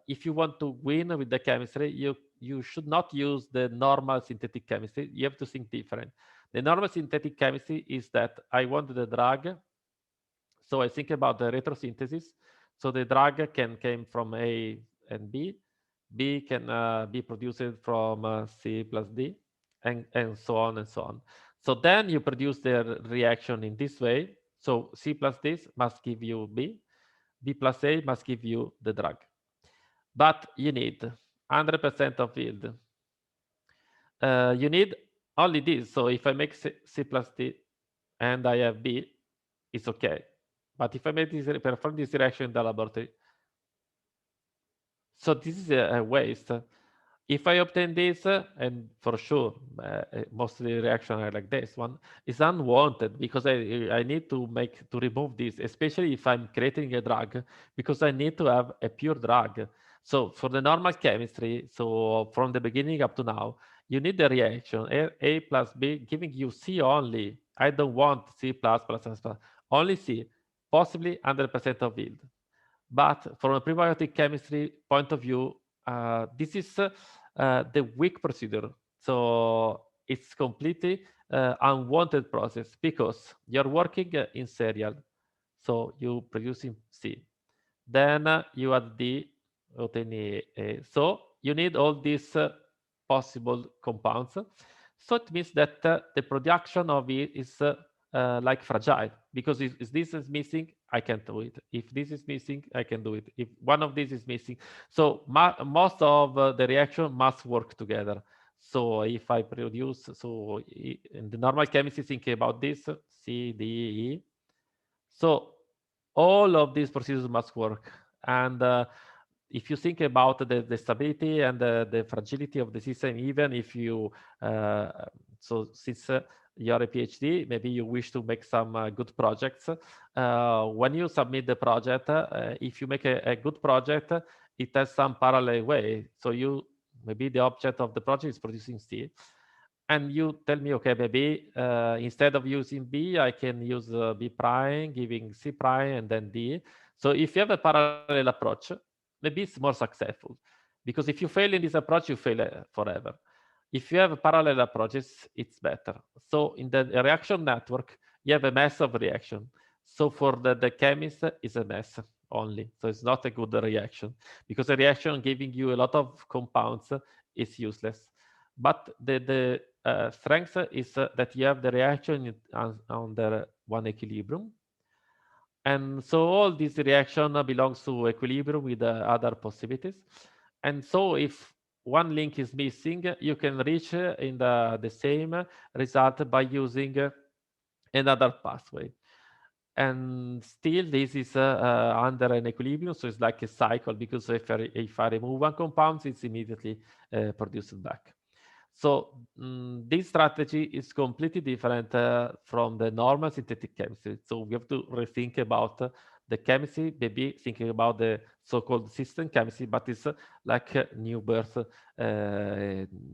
if you want to win with the chemistry, you should not use the normal synthetic chemistry. You have to think different. The normal synthetic chemistry is that I want the drug, so I think about the retrosynthesis. So the drug can come from A and B. B can be produced from C plus D, and so on and so on. So then you produce the reaction in this way. So C plus D must give you B. B plus A must give you the drug. But you need 100% of yield. You need only this. So if I make C plus D and I have B, it's okay. But if I make this, perform this reaction in the laboratory, so this is a waste. If I obtain this, and for sure, most of the reactions are like this one, is unwanted, because I need to remove this, especially if I'm creating a drug, because I need to have a pure drug. So for the normal chemistry, so from the beginning up to now, you need the reaction A plus B giving you C only. I don't want C plus, only C, possibly 100% of yield. But from a prebiotic chemistry point of view, this is the weak procedure. So it's completely unwanted process, because you're working in serial. So you producing C. Then you add D, obtain A. So you need all these possible compounds. So it means that the production of it is like fragile, because if this is missing, I can't do it. If this is missing, I can do it. If one of these is missing, so most of the reaction must work together. So if I produce, so in the normal chemistry, thinking about this, C, D, E. So all of these procedures must work. And if you think about the stability and the fragility of the system, even if you, so since you're a PhD, maybe you wish to make some good projects. When you submit the project, if you make a good project, it has some parallel way. So maybe the object of the project is producing C. And you tell me, okay, maybe instead of using B, I can use B prime, giving C prime, and then D. So if you have a parallel approach, maybe it's more successful. Because if you fail in this approach, you fail forever. If you have parallel approaches, it's better. So in the reaction network, you have a mess of reaction. So for the chemist, it's a mess only. So it's not a good reaction, because a reaction giving you a lot of compounds is useless. But the strength is that you have the reaction under one equilibrium. And so all this reaction belongs to equilibrium with other possibilities. And so if one link is missing, you can reach in the same result by using another pathway. And still this is under an equilibrium, so it's like a cycle, because if I remove one compound, it's immediately produced back. So this strategy is completely different from the normal synthetic chemistry. So we have to rethink about the chemistry, maybe thinking about the so-called system chemistry, but it's like a new birth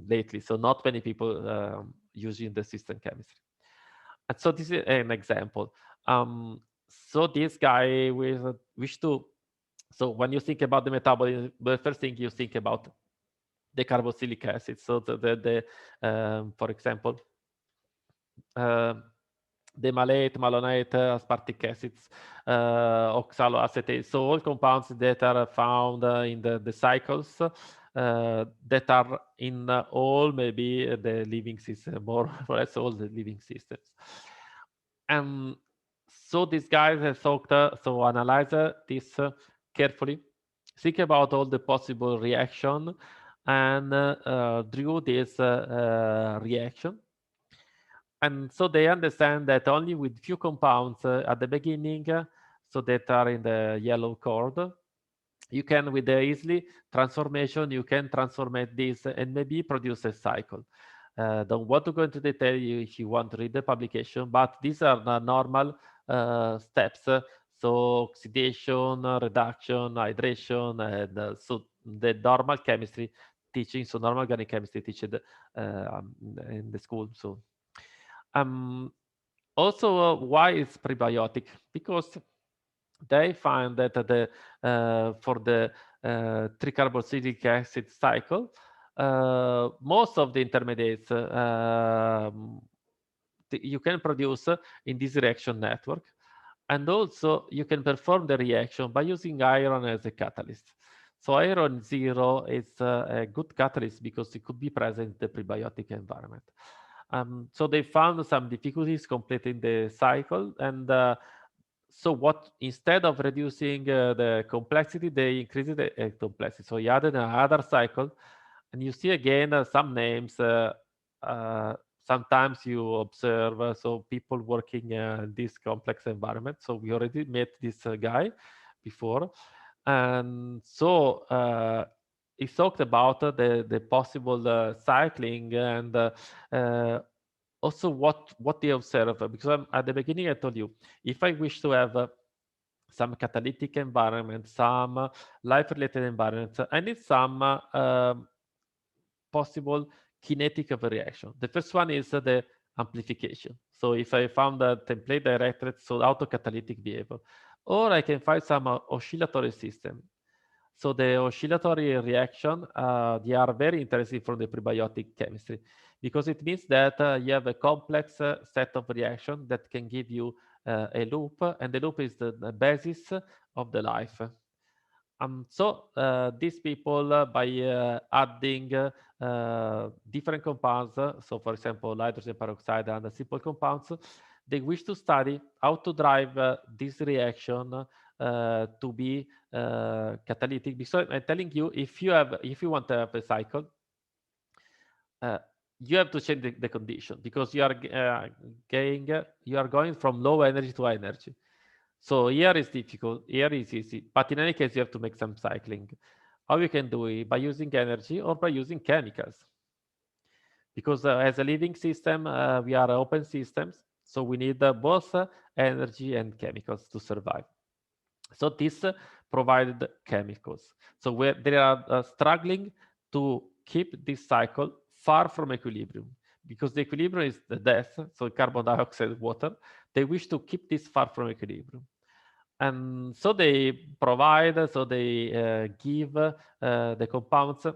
lately. So not many people using the system chemistry. And so this is an example. So this guy wish to, so when you think about the metabolism, the first thing you think about the carboxylic acid. So for example, the malate, malonate, aspartic acids, oxaloacetate. So all compounds that are found in the cycles that are in all maybe the living system, more or less all the living systems. And so these guys have thought, so analyze this carefully, think about all the possible reaction, and drew this reaction. And so they understand that only with few compounds at the beginning, so that are in the yellow cord, you can, with the easily transformation, you can transformate this and maybe produce a cycle. Don't want to go into detail if you want to read the publication, but these are the normal steps. So oxidation, reduction, hydration, and so the normal chemistry teaching, so normal organic chemistry teaching in the school. So also, why is prebiotic? Because they find that for the tricarboxylic acid cycle, most of the intermediates you can produce in this reaction network. And also you can perform the reaction by using iron as a catalyst. So iron 0 is a good catalyst because it could be present in the prebiotic environment. So they found some difficulties completing the cycle, and so what, instead of reducing the complexity, they increased the complexity. So you added another cycle, and you see again some names. Sometimes you observe so people working in this complex environment. So we already met this guy before, and so he talked about the possible cycling, and also what they observe. Because at the beginning I told you, if I wish to have some catalytic environment, some life-related environment, I need some possible kinetic of a reaction. The first one is the amplification. So if I found a template directed, so autocatalytic behavior, or I can find some oscillatory system. So the oscillatory reaction, they are very interesting from the prebiotic chemistry, because it means that you have a complex set of reaction that can give you a loop, and the loop is the basis of the life. So these people, by adding different compounds, so for example, hydrogen peroxide and simple compounds, they wish to study how to drive this reaction to be catalytic. Because I'm telling you, if you want to have a cycle, you have to change the condition, because you are going from low energy to high energy. So here is difficult, here is easy, but in any case, you have to make some cycling. How you can do it? By using energy or by using chemicals. Because as a living system, we are open systems, so we need both energy and chemicals to survive. So this provided chemicals. So they are struggling to keep this cycle far from equilibrium, because the equilibrium is the death, so carbon dioxide, water. They wish to keep this far from equilibrium. And so they provide, so they give the compounds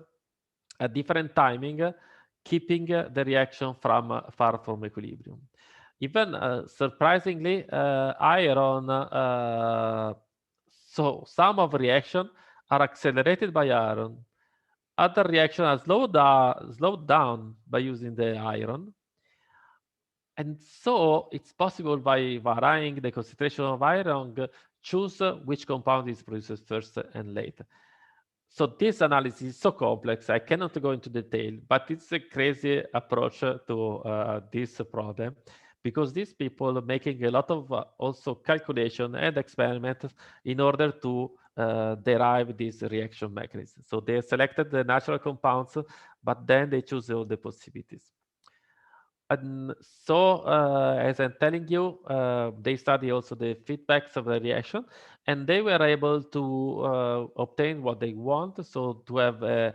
at different timing, keeping the reaction far from equilibrium. Even surprisingly, iron, so some of reaction are accelerated by iron. Other reactions are slowed down by using the iron. And so it's possible, by varying the concentration of iron, choose which compound is produced first and later. So this analysis is so complex, I cannot go into detail, but it's a crazy approach to this problem, because these people are making a lot of also calculation and experiments in order to derive this reaction mechanism. So they selected the natural compounds, but then they choose all the possibilities. And so, as I'm telling you, they study also the feedbacks of the reaction, and they were able to obtain what they want. So to have a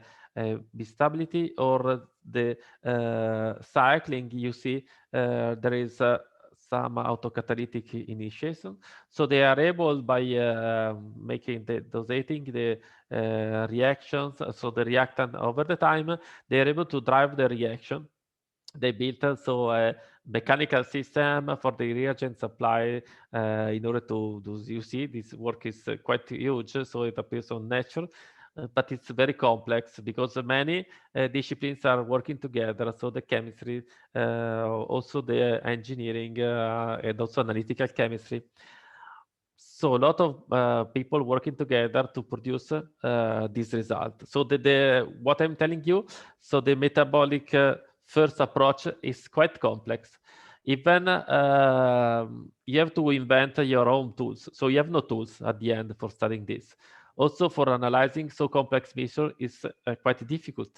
bistability or the cycling, you see, there is some autocatalytic initiation. So they are able, by making the dosating the reactions, so the reactant over the time, they are able to drive the reaction. They built also a mechanical system for the reagent supply in order to do. You see, this work is quite huge, so it appears on nature. But it's very complex because many disciplines are working together. So the chemistry, also the engineering, and also analytical chemistry. So a lot of people working together to produce this result. So what I'm telling you, so the metabolic first approach is quite complex. Even you have to invent your own tools. So you have no tools at the end for studying this. Also, for analyzing so complex measure is quite difficult.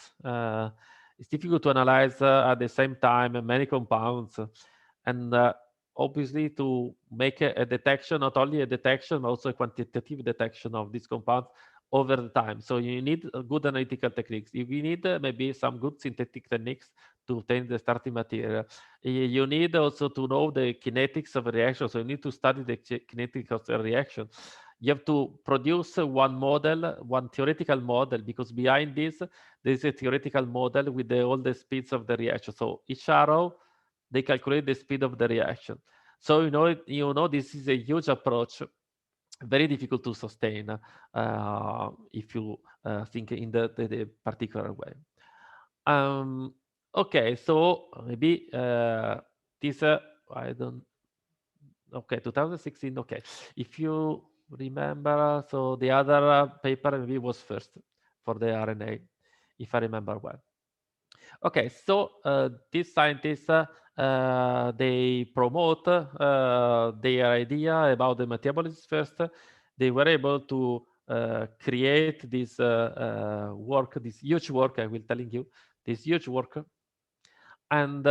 It's difficult to analyze at the same time many compounds, and obviously to make a detection, not only a detection, but also a quantitative detection of these compounds over the time. So you need good analytical techniques. You need maybe some good synthetic techniques to obtain the starting material. You need also to know the kinetics of a reaction. So you need to study the kinetics of a reaction. You have to produce one model, one theoretical model, because behind this, there is a theoretical model with all the speeds of the reaction. So each arrow, they calculate the speed of the reaction. So you know this is a huge approach, very difficult to sustain if you think in the particular way. Okay, so maybe this I don't. Okay, 2016. Okay, if you remember, so the other paper maybe was first for the RNA, if I remember well. Okay, so these scientists they promote their idea about the metabolism first. They were able to create this work, this huge work. I will telling you this huge work, and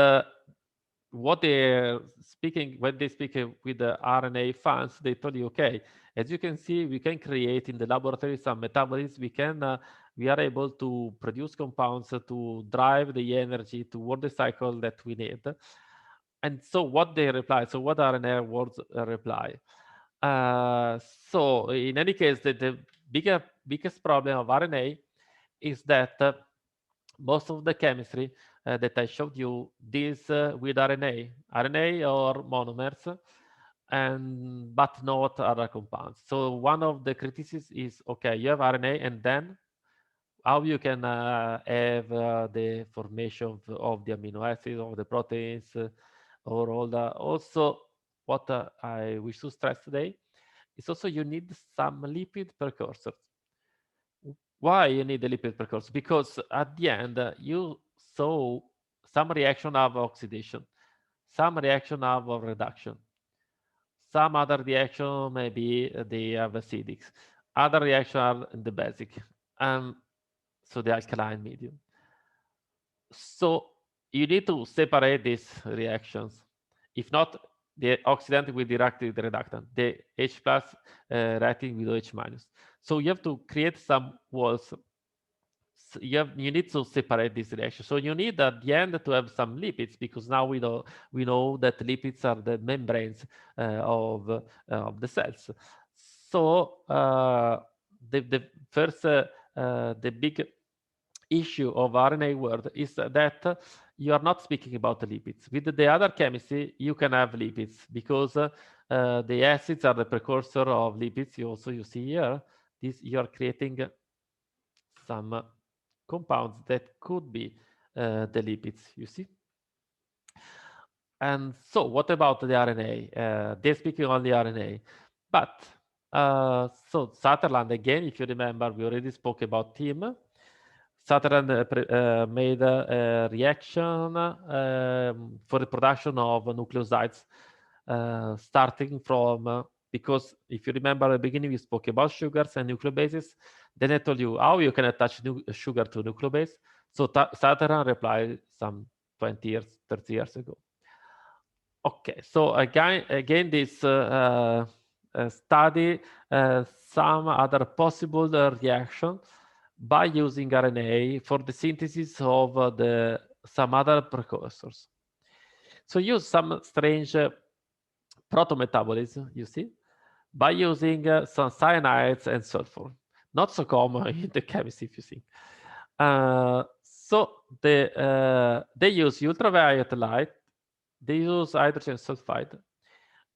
what they're speaking when they speak with the RNA fans, they told you, okay, as you can see, we can create in the laboratory some metabolisms. We are able to produce compounds to drive the energy toward the cycle that we need. And so what they reply, so what RNA words reply. So in any case, the biggest problem of RNA is that most of the chemistry that I showed you deals with RNA or monomers, but not other compounds. So one of the criticisms is, okay, you have RNA, and then how you can have the formation of the amino acids, of the proteins, or all that. Also, what I wish to stress today is also you need some lipid precursors. Why you need a lipid precursor? Because at the end, you saw some reaction of oxidation, some reaction of reduction, some other reaction maybe they have acidics, other reaction are in the basic, so the alkaline medium. So you need to separate these reactions. If not, the oxidant will react with the reductant, the H plus reacting with OH minus. So you have to create some walls. You need to separate this reaction. So you need at the end to have some lipids, because now we know that lipids are the membranes of the cells. So the first the big issue of RNA world is that you are not speaking about the lipids. With the other chemistry, you can have lipids, because the acids are the precursor of lipids. You see here, you are creating some compounds that could be the lipids, you see. And so what about the RNA? They're speaking only RNA. But so Sutherland, again, if you remember, we already spoke about him. Sutherland made a reaction for the production of nucleosides, starting from, because if you remember at the beginning, we spoke about sugars and nucleobases. Then I told you how you can attach sugar to nucleobase. So Sutherland replied some 20 years, 30 years ago. Okay, so again this study some other possible reaction by using RNA for the synthesis of some other precursors. So use some strange proto-metabolism, you see, by using some cyanides and sulfur. Not so common in the chemistry, if you think. So they use ultraviolet light they use hydrogen sulfide,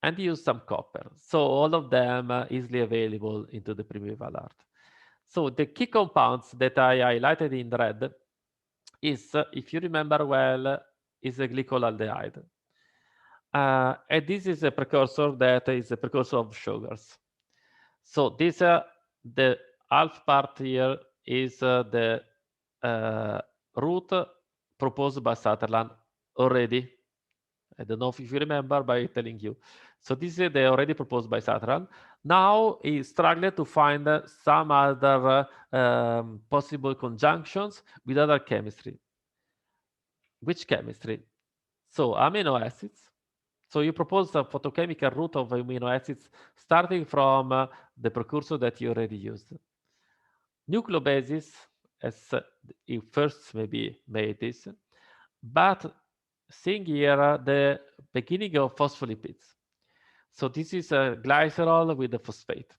and use some copper. So all of them are easily available into the primeval art. So the key compounds that I highlighted in red is, if you remember well, is a glycolaldehyde. And this is a precursor that is a precursor of sugars. So this, the half part here is the route proposed by Sutherland already. I don't know if you remember by telling you. So this is the already proposed by Sutherland. Now he struggled to find some other possible conjunctions with other chemistry. Which chemistry? So amino acids. So you propose a photochemical route of amino acids starting from the precursor that you already used. Nucleobases, as you first maybe made this, but seeing here the beginning of phospholipids. So this is a glycerol with a phosphate.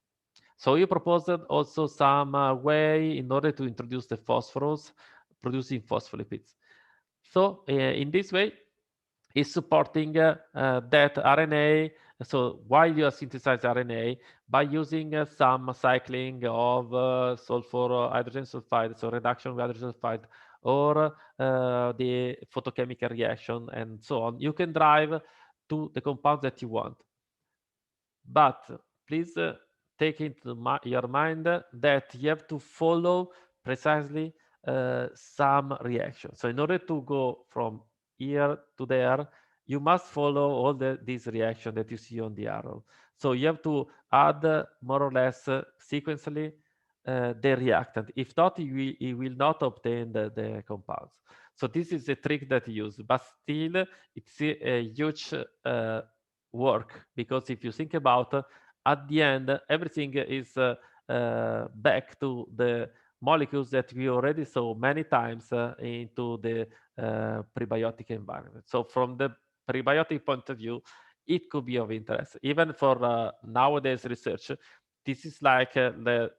So you proposed also some way in order to introduce the phosphorus producing phospholipids. So in this way, is supporting that RNA. So while you synthesize RNA by using some cycling of sulfur hydrogen sulfide, so reduction of hydrogen sulfide, or the photochemical reaction and so on, you can drive to the compounds that you want. But please take into your mind that you have to follow precisely some reaction. So in order to go from here to there, you must follow all these reactions that you see on the arrow. So you have to add more or less sequentially the reactant. If not, you will not obtain the compounds. So this is a trick that you use, but still it's a huge work, because if you think about at the end, everything is back to the molecules that we already saw many times into the prebiotic environment. So from the prebiotic point of view, it could be of interest. Even for nowadays research, this is like the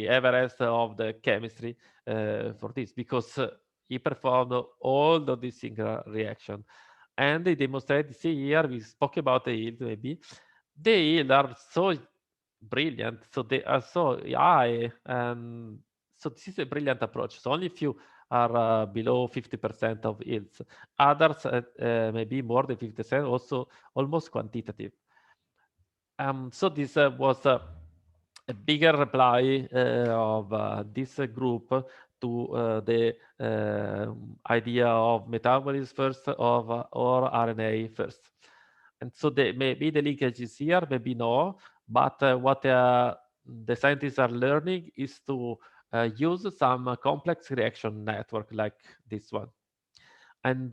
Everest of the chemistry for this, because he performed all of these single reaction. And they demonstrated, see here, we spoke about the yield maybe. The yield are so brilliant, so they are so high, and so this is a brilliant approach. So only few are below 50% of yields. Others maybe more than 50%, also almost quantitative. So this was a bigger reply of this group to the idea of metabolism first or RNA first. And so maybe the linkage is here, maybe no, but what the scientists are learning is to use some complex reaction network like this one. And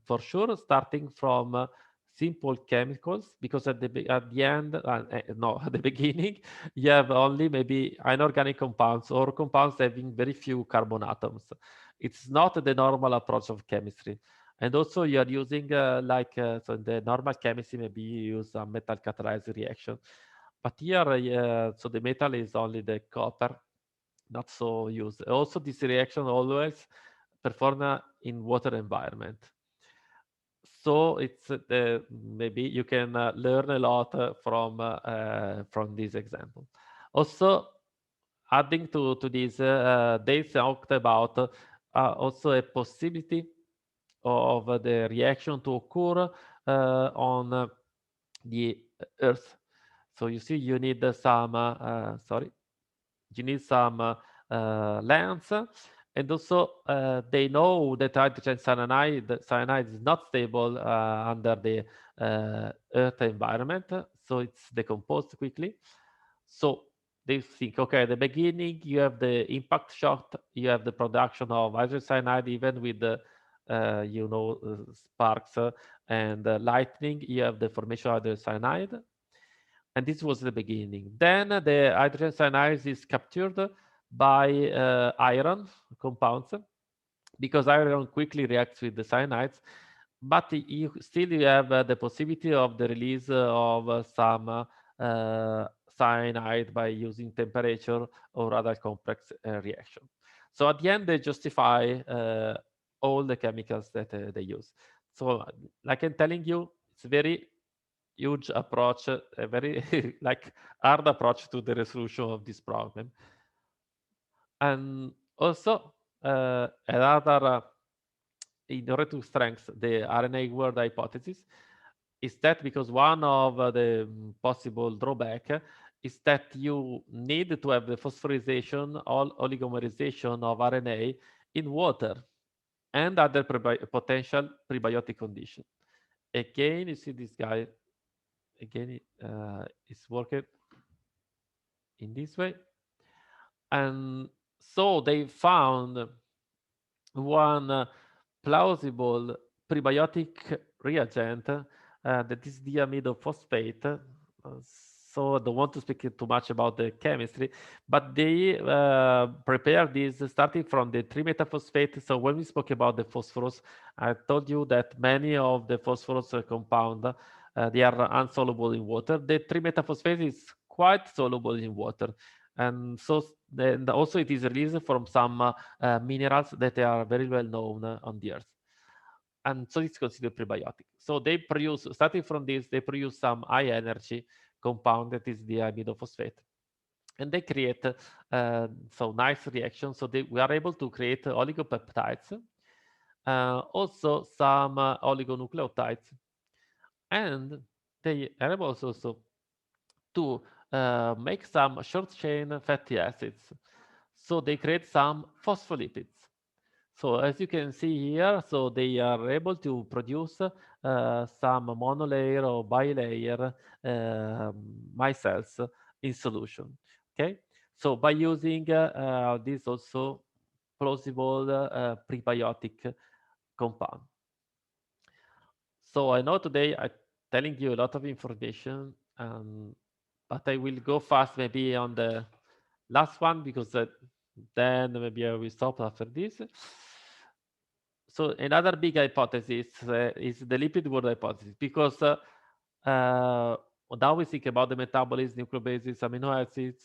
for sure, starting from simple chemicals, because at the end, no, at the beginning, you have only maybe inorganic compounds or compounds having very few carbon atoms. It's not the normal approach of chemistry. And also you are using so in the normal chemistry, maybe you use a metal catalyzed reaction. But here, so the metal is only the copper, not so used. Also this reaction always performed in water environment. So it's maybe you can learn a lot from this example. Also, adding to this, they talked about also a possibility of the reaction to occur on the Earth. So you see, you need some you need some lens. And also, they know that hydrogen cyanide is not stable under the Earth environment, so it's decomposed quickly. So they think, okay, at the beginning, you have the impact shock, you have the production of hydrogen cyanide, even with the, sparks and lightning, you have the formation of hydrogen cyanide. And this was the beginning. Then the hydrogen cyanide is captured by iron compounds, because iron quickly reacts with the cyanides, but you still have the possibility of the release of some cyanide by using temperature or other complex reaction. So at the end, they justify all the chemicals that they use. So like I'm telling you, it's a very huge approach, a very like hard approach to the resolution of this problem. And also another, in order to strengthen the RNA world hypothesis, is that because one of the possible drawback is that you need to have the phosphorylation or oligomerization of RNA in water and other potential prebiotic conditions. Again, you see this guy, again, it's working in this way. And so they found one plausible prebiotic reagent that is diamidophosphate. So I don't want to speak too much about the chemistry, but they prepared this starting from the 3-metaphosphate. So when we spoke about the phosphorus, I told you that many of the phosphorus compound, they are insoluble in water. The 3-metaphosphate is quite soluble in water. And so and also it is released from some minerals that are very well known on the earth. And so it's considered prebiotic. So they produce, starting from this, they produce some high energy compound that is the diamidophosphate. And they create so nice reactions. So we are able to create oligopeptides, also some oligonucleotides. And they are able also to make some short chain fatty acids. So they create some phospholipids. So as you can see here, so they are able to produce some monolayer or bilayer micelles in solution. Okay, so by using this also plausible prebiotic compound. So I know today I'm telling you a lot of information, but I will go fast maybe on the last one because then maybe I will stop after this. So another big hypothesis is the lipid world hypothesis, because now we think about the metabolism, nucleobases, amino acids,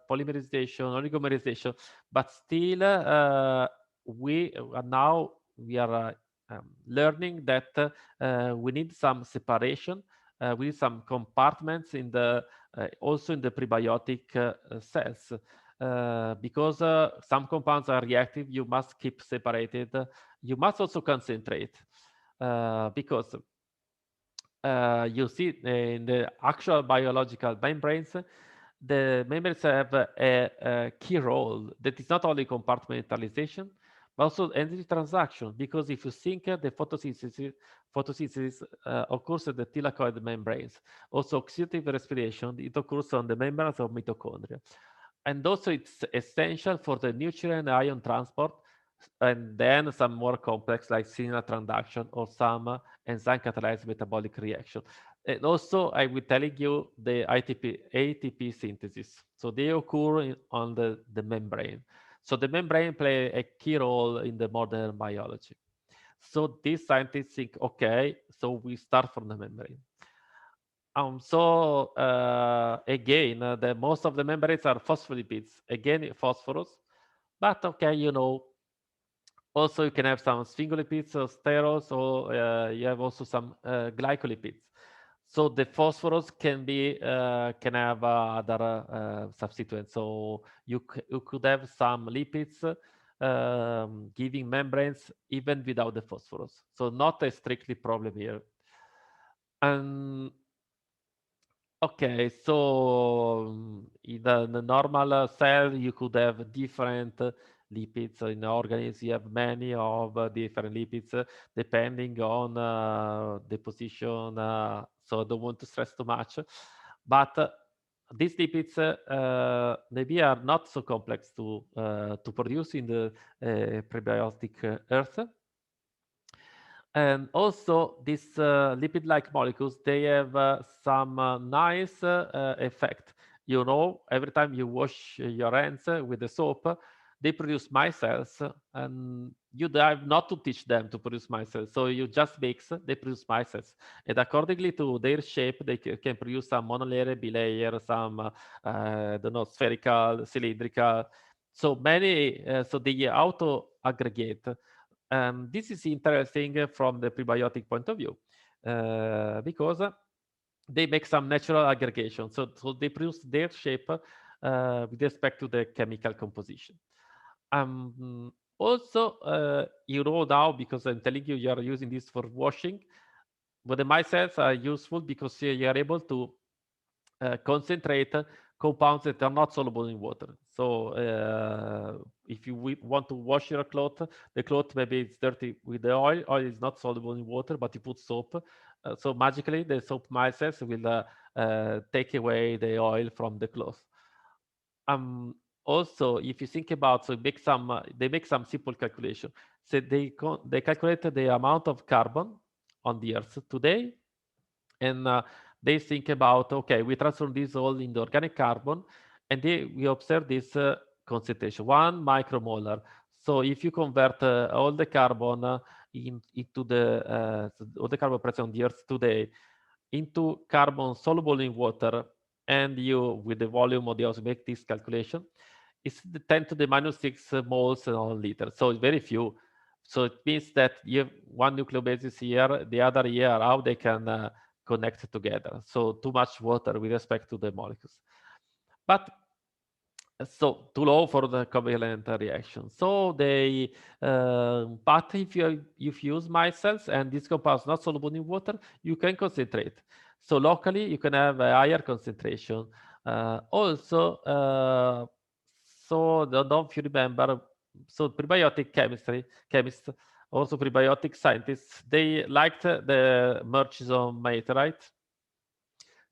polymerization, oligomerization, but still we are learning that we need some separation, we need some compartments in the also in the prebiotic cells. Because some compounds are reactive, you must keep separated. You must also concentrate because you see in the actual biological membranes, the membranes have a key role that is not only compartmentalization, but also energy transaction. Because if you think the photosynthesis occurs at the thylakoid membranes, also oxidative respiration, it occurs on the membranes of mitochondria. And also it's essential for the nutrient ion transport, and then some more complex like signal transduction or some enzyme catalyzed metabolic reaction. And also I will telling you the ATP synthesis. So they occur on the membrane. So the membrane play a key role in the modern biology. So these scientists think, okay, so we start from the membrane. So again, the most of the membranes are phospholipids, again phosphorus, but okay, you know, also you can have some sphingolipids or sterols, or you have also some glycolipids. So the phosphorus can be can have other substituents. So you could have some lipids giving membranes even without the phosphorus. So not a strictly problem here. And okay, so in the normal cell, you could have different lipids. In organisms, you have many of different lipids depending on the position. So I don't want to stress too much. But these lipids maybe are not so complex to produce in the prebiotic earth. And also these lipid-like molecules, they have some nice effect. You know, every time you wash your hands with the soap, they produce micelles, and you have not to teach them to produce micelles. So you just mix, they produce micelles. And accordingly to their shape, they can produce some monolayer, bilayer, some, I don't know, spherical, cylindrical. So many, so they auto-aggregate. This is interesting from the prebiotic point of view because they make some natural aggregation. So they produce their shape with respect to the chemical composition. Also, you know now, because I'm telling you, you are using this for washing, but the micelles are useful because you are able to concentrate compounds that are not soluble in water. So if you want to wash your cloth, the cloth maybe it's dirty with the oil is not soluble in water, but you put soap. So magically the soap micelles will take away the oil from the cloth. Also, if you think about, so they make some simple calculation. So they calculate the amount of carbon on the Earth today, and they think about, okay, we transform this all into organic carbon, and we observe this concentration, 1 micromolar. So if you convert all the carbon into all the carbon present on the Earth today into carbon soluble in water, and you, with the volume of the ocean, make this calculation, it's the 10 to the minus 6 moles on liter. So it's very few. So it means that you have one nucleobasis here, the other here, how they can connect together. So too much water with respect to the molecules. But so too low for the covalent reaction. So they, but if you use micelles and this compound is not soluble in water, you can concentrate. So locally, you can have a higher concentration. Also, so don't you remember? So prebiotic chemists, also prebiotic scientists, they liked the Murchison meteorite.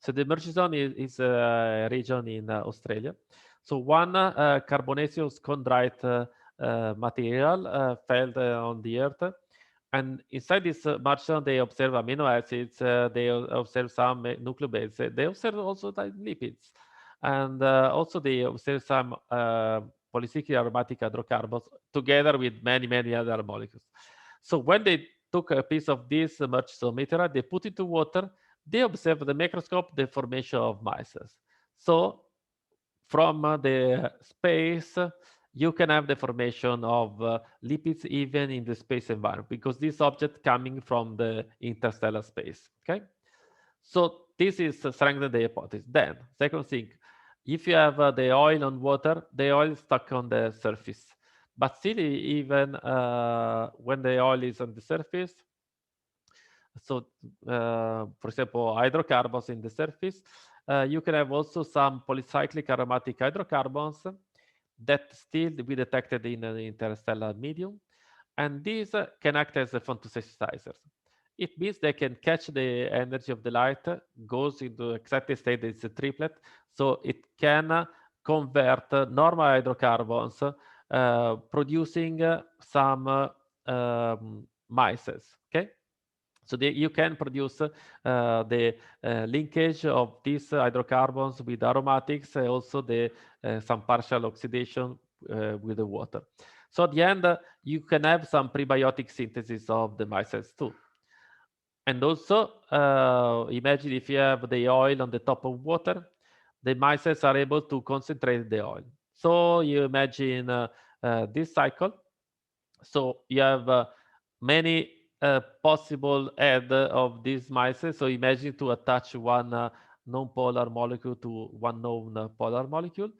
So the Murchison is a region in Australia. So one carbonaceous chondrite material fell on the earth. And inside this Murchison, they observe amino acids, they observe some nucleobases, they observe also the lipids. And also they observe some polycyclic aromatic hydrocarbons together with many, many other molecules. So when they took a piece of this Murchison meteorite, they put it into water, they observed the microscope the formation of micelles. So from the space, you can have the formation of lipids even in the space environment, because this object coming from the interstellar space, okay? So this is strengthening the hypothesis. Then, second thing, if you have the oil on water, the oil is stuck on the surface. But still, even when the oil is on the surface, so for example, hydrocarbons in the surface, you can have also some polycyclic aromatic hydrocarbons that still be detected in an interstellar medium. And these can act as photosensitizers. It means they can catch the energy of the light, goes into excited state, it's a triplet. So it can convert normal hydrocarbons, producing some micelles, okay? So you can produce the linkage of these hydrocarbons with aromatics, also some partial oxidation with the water. So at the end, you can have some prebiotic synthesis of the micelles too. And also, imagine if you have the oil on the top of water, the micelles are able to concentrate the oil. So you imagine this cycle. So you have many possible head of these micelles. So imagine to attach one non-polar molecule to one known polar molecule.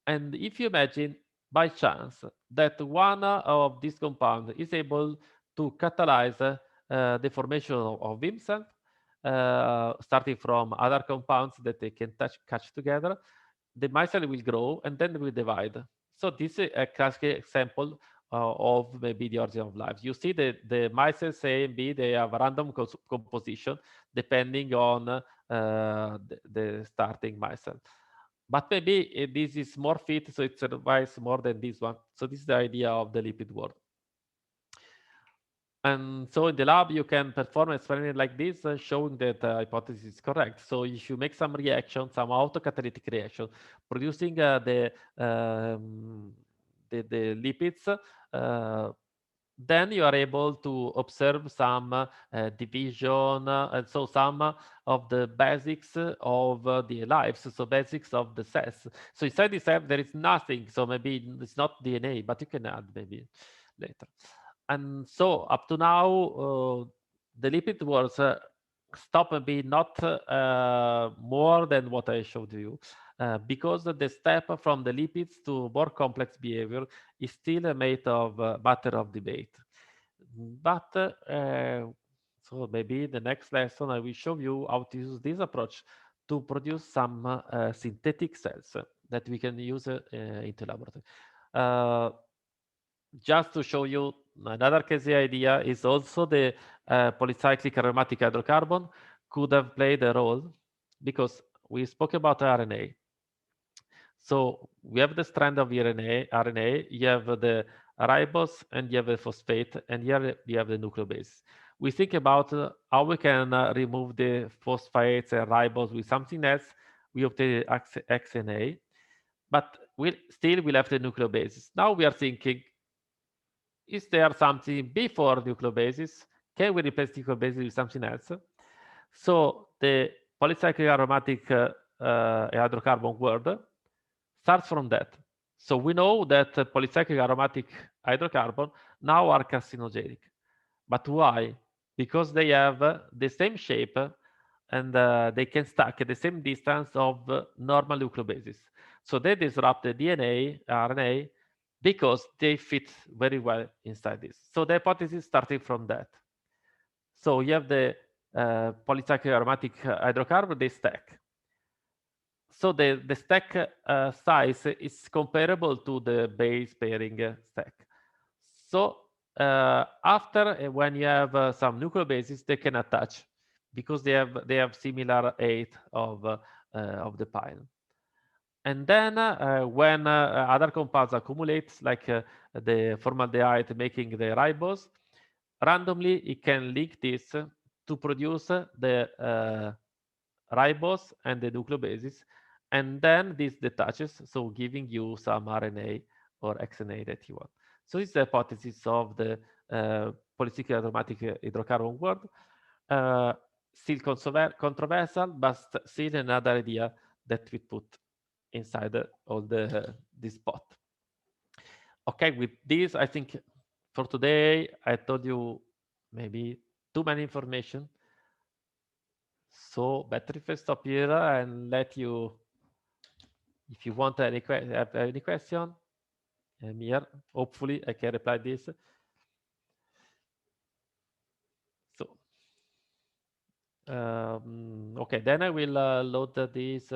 And if you imagine by chance that one of these compounds is able to catalyze the formation of himself, starting from other compounds that they can catch together, the micelle will grow and then will divide. So this is a classic example of maybe the origin of life. You see the micelles A and B, they have random composition depending on the starting micelle. But maybe this is more fit, so it survives more than this one. So this is the idea of the lipid world. And so in the lab, you can perform experiment like this, showing that the hypothesis is correct. So if you make some reaction, some autocatalytic reaction, producing the lipids, then you are able to observe some division, and so some of the basics of the lives, so basics of the cells. So inside the cell, there is nothing. So maybe it's not DNA, but you can add maybe later. And so up to now, the lipid was stop and be not more than what I showed you, because the step from the lipids to more complex behavior is still a matter of debate. But so maybe the next lesson I will show you how to use this approach to produce some synthetic cells that we can use into laboratory. Just to show you another crazy idea is also the polycyclic aromatic hydrocarbon could have played a role, because we spoke about RNA. So we have the strand of RNA, you have the ribose and you have the phosphate, and here you have the nucleobase. We think about how we can remove the phosphates and ribose with something else. We obtain XNA, but we still will have the nucleobases. Now we are thinking, is there something before nucleobases? Can we replace nucleobases with something else? So the polycyclic aromatic hydrocarbon world starts from that. So we know that polycyclic aromatic hydrocarbon now are carcinogenic. But why? Because they have the same shape and they can stack at the same distance of normal nucleobases. So they disrupt the DNA, RNA, because they fit very well inside this. So the hypothesis starting from that. So you have the polycyclic aromatic hydrocarbon, they stack. So the stack size is comparable to the base pairing stack. So after, when you have some nucleobases, they can attach because they have similar height of the pile. And then when other compounds accumulate, like the formaldehyde making the ribose, randomly it can link this to produce the ribose and the nucleobases, and then this detaches, so giving you some RNA or XNA that you want. So this is the hypothesis of the polycyclic aromatic hydrocarbon world. Still controversial, but still another idea that we put inside all this pot. Okay, with this, I think for today, I told you maybe too many information. So better if I stop here and let you, if you want any question, I'm here. Hopefully I can reply this. So, okay, then I will load this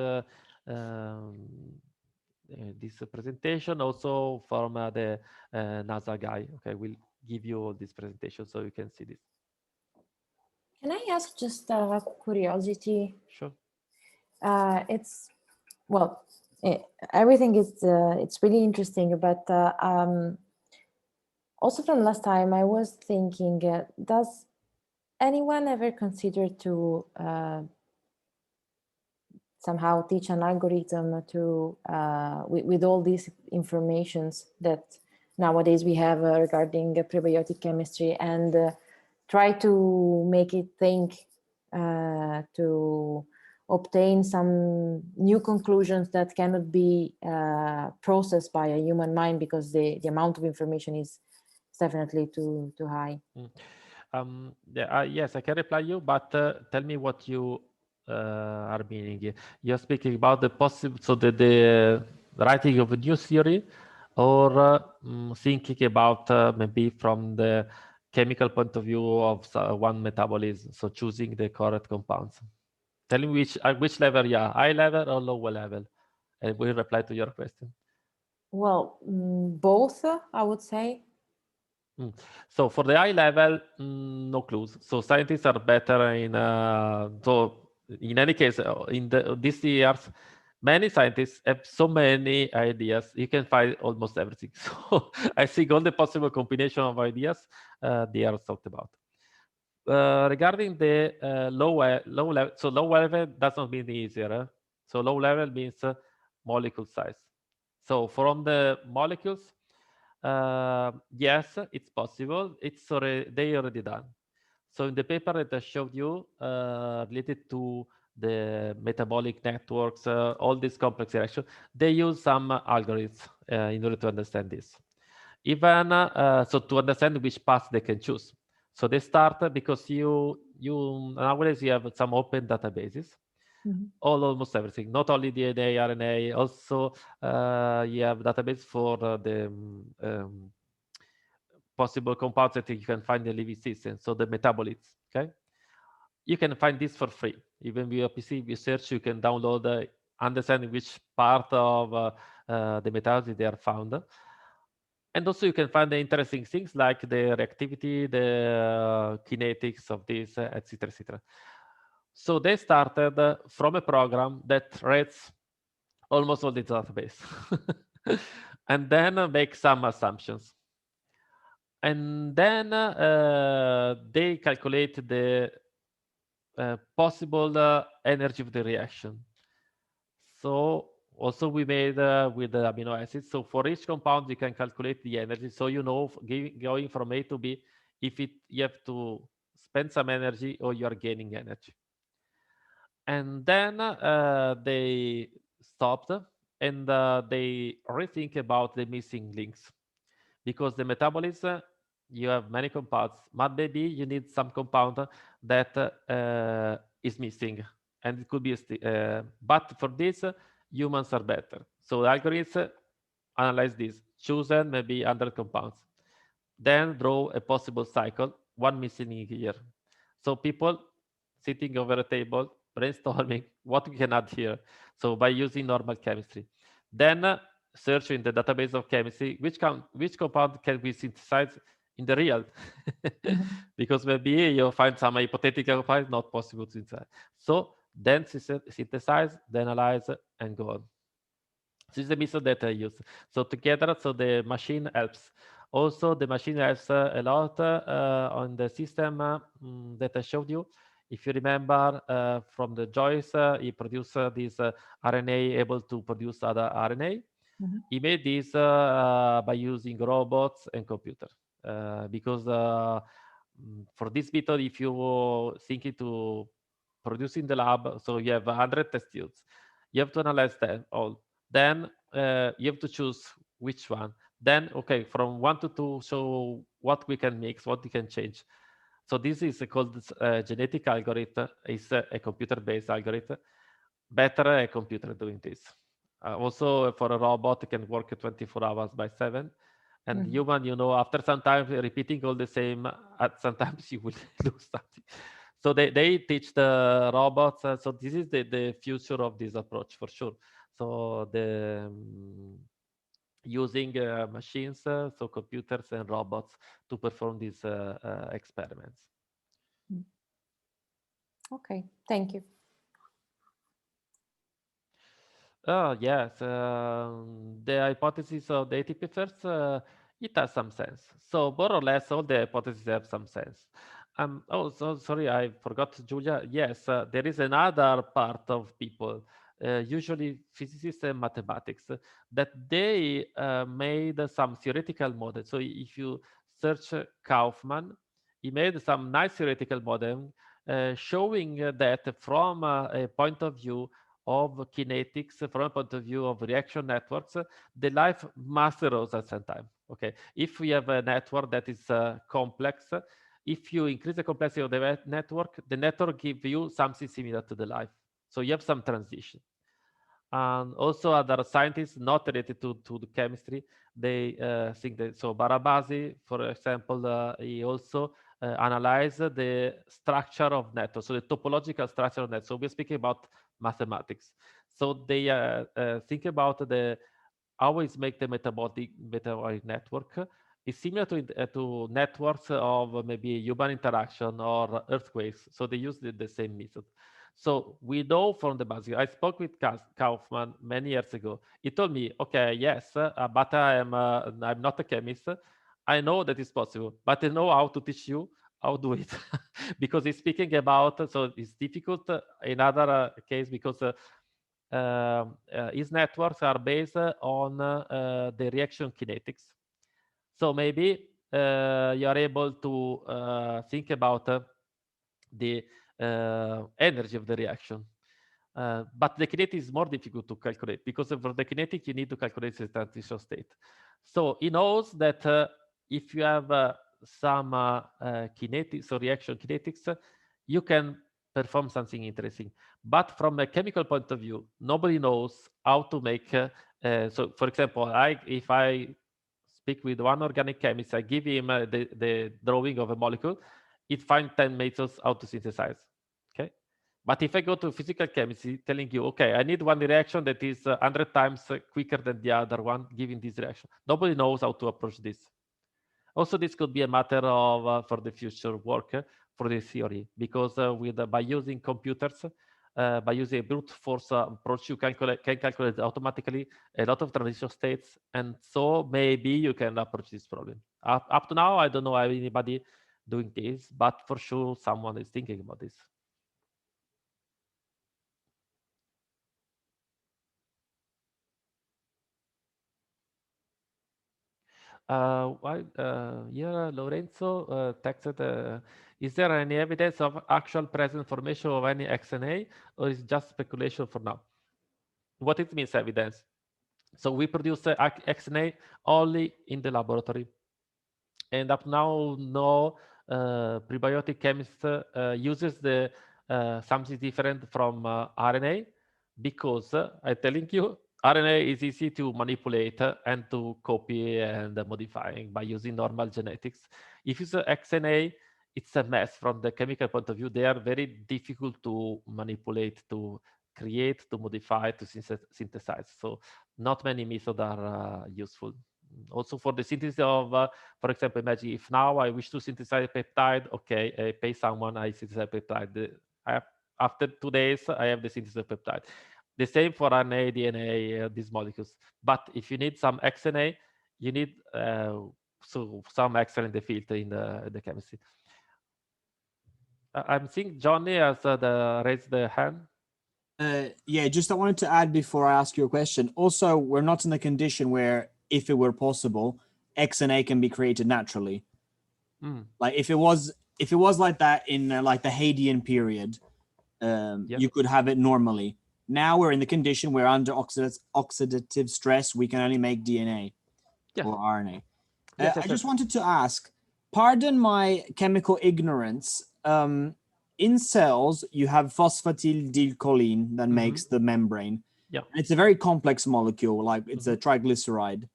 this presentation also from the NASA guy. Okay, we'll give you all this presentation so you can see this. Can I ask just a curiosity? Sure. It's, well, everything is, it's really interesting, but also from last time I was thinking, does anyone ever consider to somehow teach an algorithm to, with all these informations that nowadays we have regarding prebiotic chemistry, and try to make it think to obtain some new conclusions that cannot be processed by a human mind, because the amount of information is definitely too high. Yes, I can reply you, but tell me what you are meaning. You're speaking about the possible, so the writing of a new theory, or thinking about maybe from the chemical point of view of one metabolism, so choosing the correct compounds. Tell me which level, yeah, high level or lower level, and we'll reply to your question. Well, both, I would say. So for the high level, no clues. So scientists are better in, so in any case, in these years, many scientists have so many ideas. You can find almost everything. So I think all the possible combination of ideas they are thought about. Regarding the low level, so low level does not mean easier. So low level means molecule size. So from the molecules, yes, it's possible. They already done. So in the paper that I showed you, related to the metabolic networks, all these complex reactions, they use some algorithms in order to understand this. even so to understand which path they can choose. So they start because you nowadays you have some open databases, almost everything, not only DNA, RNA, also you have database for the possible compounds that you can find in the living system, so the metabolites. Okay, you can find this for free. Even with your PC, if you search, you can download, understand which part of the metabolites they are found. And also you can find the interesting things like the reactivity, the kinetics of this, etc., etc. So they started from a program that reads almost all the database and then make some assumptions. And then they calculate the possible energy of the reaction. So also we made with the amino acids. So for each compound, you can calculate the energy. So you know, going from A to B, if you have to spend some energy or you are gaining energy. And then they stopped and they rethink about the missing links, because the metabolism, you have many compounds, but maybe you need some compound that is missing, and it could be but for this humans are better. So the algorithms analyze this, choose maybe 100 compounds, then draw a possible cycle, one missing here. So people sitting over a table brainstorming what we can add here. So by using normal chemistry, then search in the database of chemistry which compound can we synthesize in the real, because maybe you find some hypothetical compound not possible to synthesize. So then synthesize, then analyze, and go on. This is the method that I use. So together, so the machine helps. Also, the machine helps a lot on the system that I showed you. If you remember from the Joyce, he produced this RNA able to produce other RNA. He made this by using robots and computer. Because for this method, if you thinking to produce in the lab, so you have 100 test tubes. You have to analyze them all. Then you have to choose which one. Then, okay, from 1 to 2, so what we can mix, what we can change. So this is called genetic algorithm. It's a computer-based algorithm. Better a computer doing this. Also, for a robot, it can work 24 hours by 7. And human, you know, after some time repeating all the same, sometimes you will lose something. So they teach the robots. So this is the future of this approach for sure. So the using machines, so computers and robots to perform these experiments. Okay, thank you. Yes, the hypothesis of the ATP first, it has some sense. So more or less all the hypotheses have some sense. Oh, so sorry, I forgot, Julia. Yes, there is another part of people, usually physicists and mathematics, that they made some theoretical models. So if you search Kaufman, he made some nice theoretical model showing that from a point of view of kinetics, from a point of view of reaction networks, the life must arise at some time. Okay, if we have a network that is complex, if you increase the complexity of the network gives you something similar to the life. So you have some transition. And also other scientists not related to the chemistry, they think that, so Barabasi, for example, he also analyzed the structure of networks, so the topological structure of networks. So we're speaking about mathematics. So they think about how is make the metabolic network. It's similar to networks of maybe human interaction or earthquakes. So they use the same method. So we know from the basic. I spoke with Kaufman many years ago. He told me, okay, yes, but I'm not a chemist. I know that it's possible, but I know how to teach you how to do it because he's speaking about, so it's difficult in other case because his networks are based on the reaction kinetics. So maybe you are able to think about the energy of the reaction. But the kinetic is more difficult to calculate because for the kinetic, you need to calculate the transition state. So he knows that if you have some kinetics or reaction kinetics, you can perform something interesting. But from a chemical point of view, nobody knows how to make. So, for example, if I speak with one organic chemist, I give him the drawing of a molecule, it finds 10 methods how to synthesize. Okay. But if I go to physical chemistry telling you, okay, I need one reaction that is 100 times quicker than the other one, giving this reaction. Nobody knows how to approach this. Also, this could be a matter of for the future work for the theory, because by using computers, by using a brute force approach, you can calculate automatically a lot of transition states, and so maybe you can approach this problem. Up to now, I don't know anybody doing this, but for sure someone is thinking about this. Yeah, Lorenzo texted, is there any evidence of actual present formation of any XNA, or is it just speculation for now? What it means evidence? So we produce XNA only in the laboratory. And up now, no prebiotic chemist uses something different from RNA, because I'm telling you, RNA is easy to manipulate and to copy and modify by using normal genetics. If it's XNA, it's a mess from the chemical point of view. They are very difficult to manipulate, to create, to modify, to synthesize. So not many methods are useful. Also for the synthesis of, for example, imagine if now I wish to synthesize a peptide, okay, I pay someone, I synthesize a peptide. After 2 days, I have the synthesis of peptide. The same for RNA, DNA, these molecules. But if you need some XNA, you need some XNA in the field in the chemistry. I'm seeing Johnny has raised the hand. Yeah, just I wanted to add before I ask you a question. Also, we're not in a condition where, if it were possible, XNA can be created naturally. Like if it was like that in like the Hadean period, you could have it normally. Now we're in the condition where under oxidative stress, we can only make DNA or RNA. I just wanted to ask, pardon my chemical ignorance. In cells, you have phosphatidylcholine that makes the membrane. Yeah. And it's a very complex molecule, like it's a triglyceride.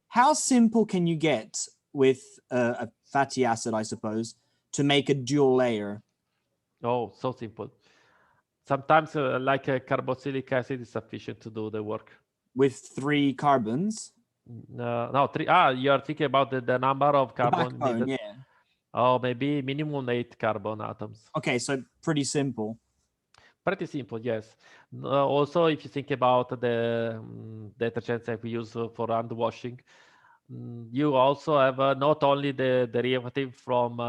How simple can you get with a fatty acid, I suppose, to make a dual layer? Oh, so simple. Sometimes like a carboxylic acid is sufficient to do the work. With 3 carbons? No, 3. You are thinking about the number of carbon backbone, needed. yeah. Oh, maybe minimum 8 carbon atoms. Okay, so pretty simple. Pretty simple, yes. Also, if you think about the detergents that we use for hand washing, you also have not only the derivative from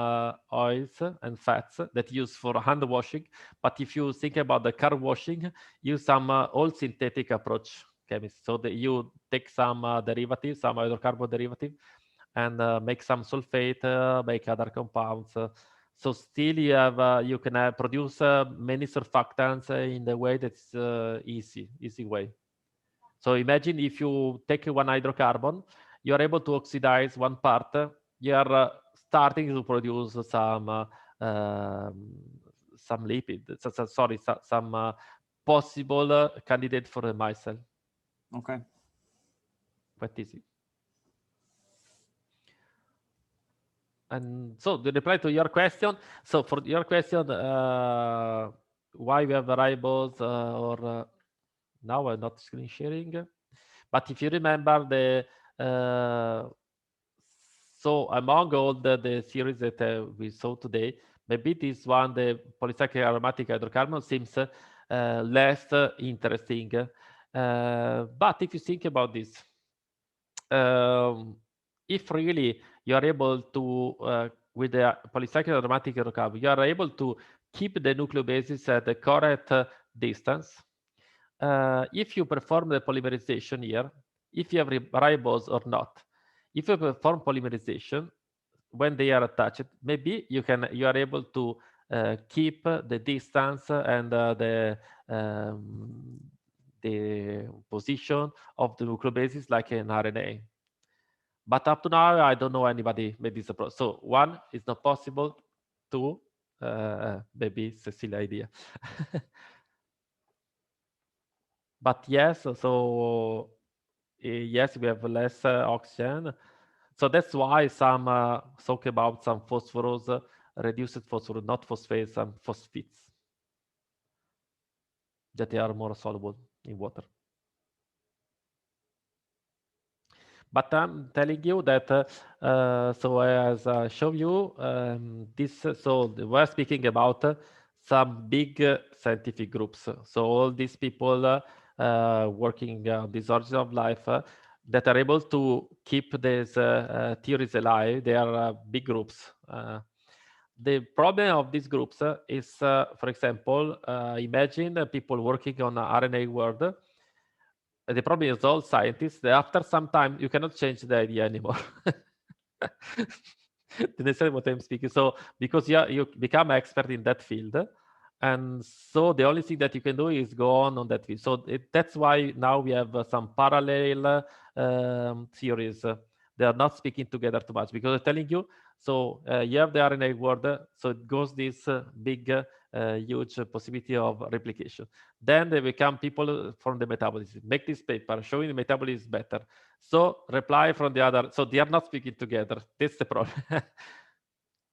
oils and fats that you use for hand washing, but if you think about the car washing, use some all synthetic approach chemistry. So that you take some derivative, some hydrocarbon derivative, and make some sulfate, make other compounds. So still you have you can produce many surfactants in the way that's easy way. So imagine if you take one hydrocarbon, you are able to oxidize one part. You are starting to produce some lipid. Some possible candidate for a micelle. Okay. Quite easy. And so the reply to your question. So for your question, why we have variables now I'm not screen sharing, but if you remember so among all the theories that we saw today, maybe this one, the polycyclic aromatic hydrocarbon, seems less interesting. But if you think about this, if really you are able to, with the polycyclic aromatic hydrocarbon, you are able to keep the nucleobases at the correct distance. If you perform the polymerization here, if you have ribose or not, if you perform polymerization when they are attached, maybe you are able to keep the distance and the position of the nucleobases like an RNA. But up to now, I don't know anybody made this approach. So one, it's not possible. Two, maybe it's a silly idea. But yes, so yes, we have less oxygen. So that's why some talk about some phosphorus, reduced phosphorus, not phosphates, some phosphates that they are more soluble in water. But I'm telling you that, so as I show you, this, so we're speaking about some big scientific groups. So all these people working on this origin of life that are able to keep these theories alive, they are big groups. The problem of these groups is, for example, imagine people working on the RNA world. The problem is all scientists, that after some time, you cannot change the idea anymore. Do you understand what I'm speaking? So because you become expert in that field, and so the only thing that you can do is go on that field. So that's why now we have some parallel theories. They are not speaking together too much, because I'm telling you, so you have the RNA world, so it goes this big, huge possibility of replication. Then they become people from the metabolism, make this paper showing the metabolism is better. So reply from the other, so they are not speaking together. That's the problem.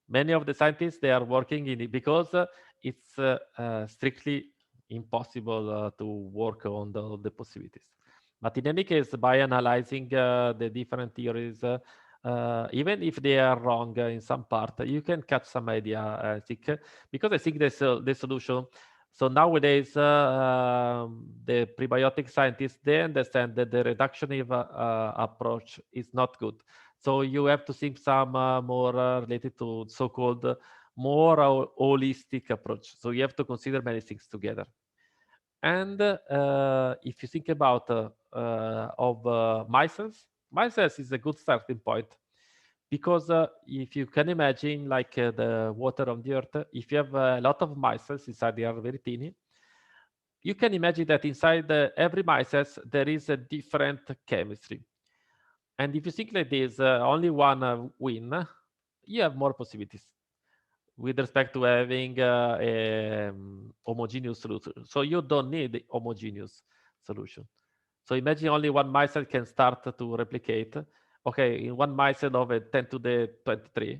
Many of the scientists, they are working in it because it's strictly impossible to work on the possibilities. But in any case, by analyzing the different theories, even if they are wrong in some part, you can catch some idea, I think, because I think the solution. So nowadays, the prebiotic scientists, they understand that the reductionist approach is not good. So you have to think some more related to so-called more holistic approach. So you have to consider many things together. And if you think about micelles is a good starting point, because if you can imagine like the water on the earth, if you have a lot of micelles inside, they are very tiny. You can imagine that inside every micelles there is a different chemistry. And if you think like this, only one win, you have more possibilities with respect to having a homogeneous solution. So you don't need homogeneous solution. So imagine only one micelle can start to replicate. Okay, in one micelle of a 10 to the 23,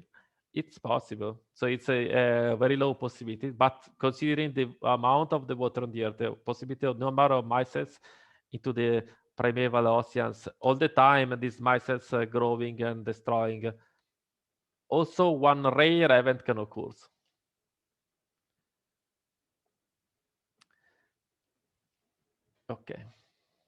it's possible. So it's a very low possibility, but considering the amount of the water on the earth, the possibility of number of micelles into the primeval oceans all the time, these micelles growing and destroying. Also, one rare event can occur. Okay.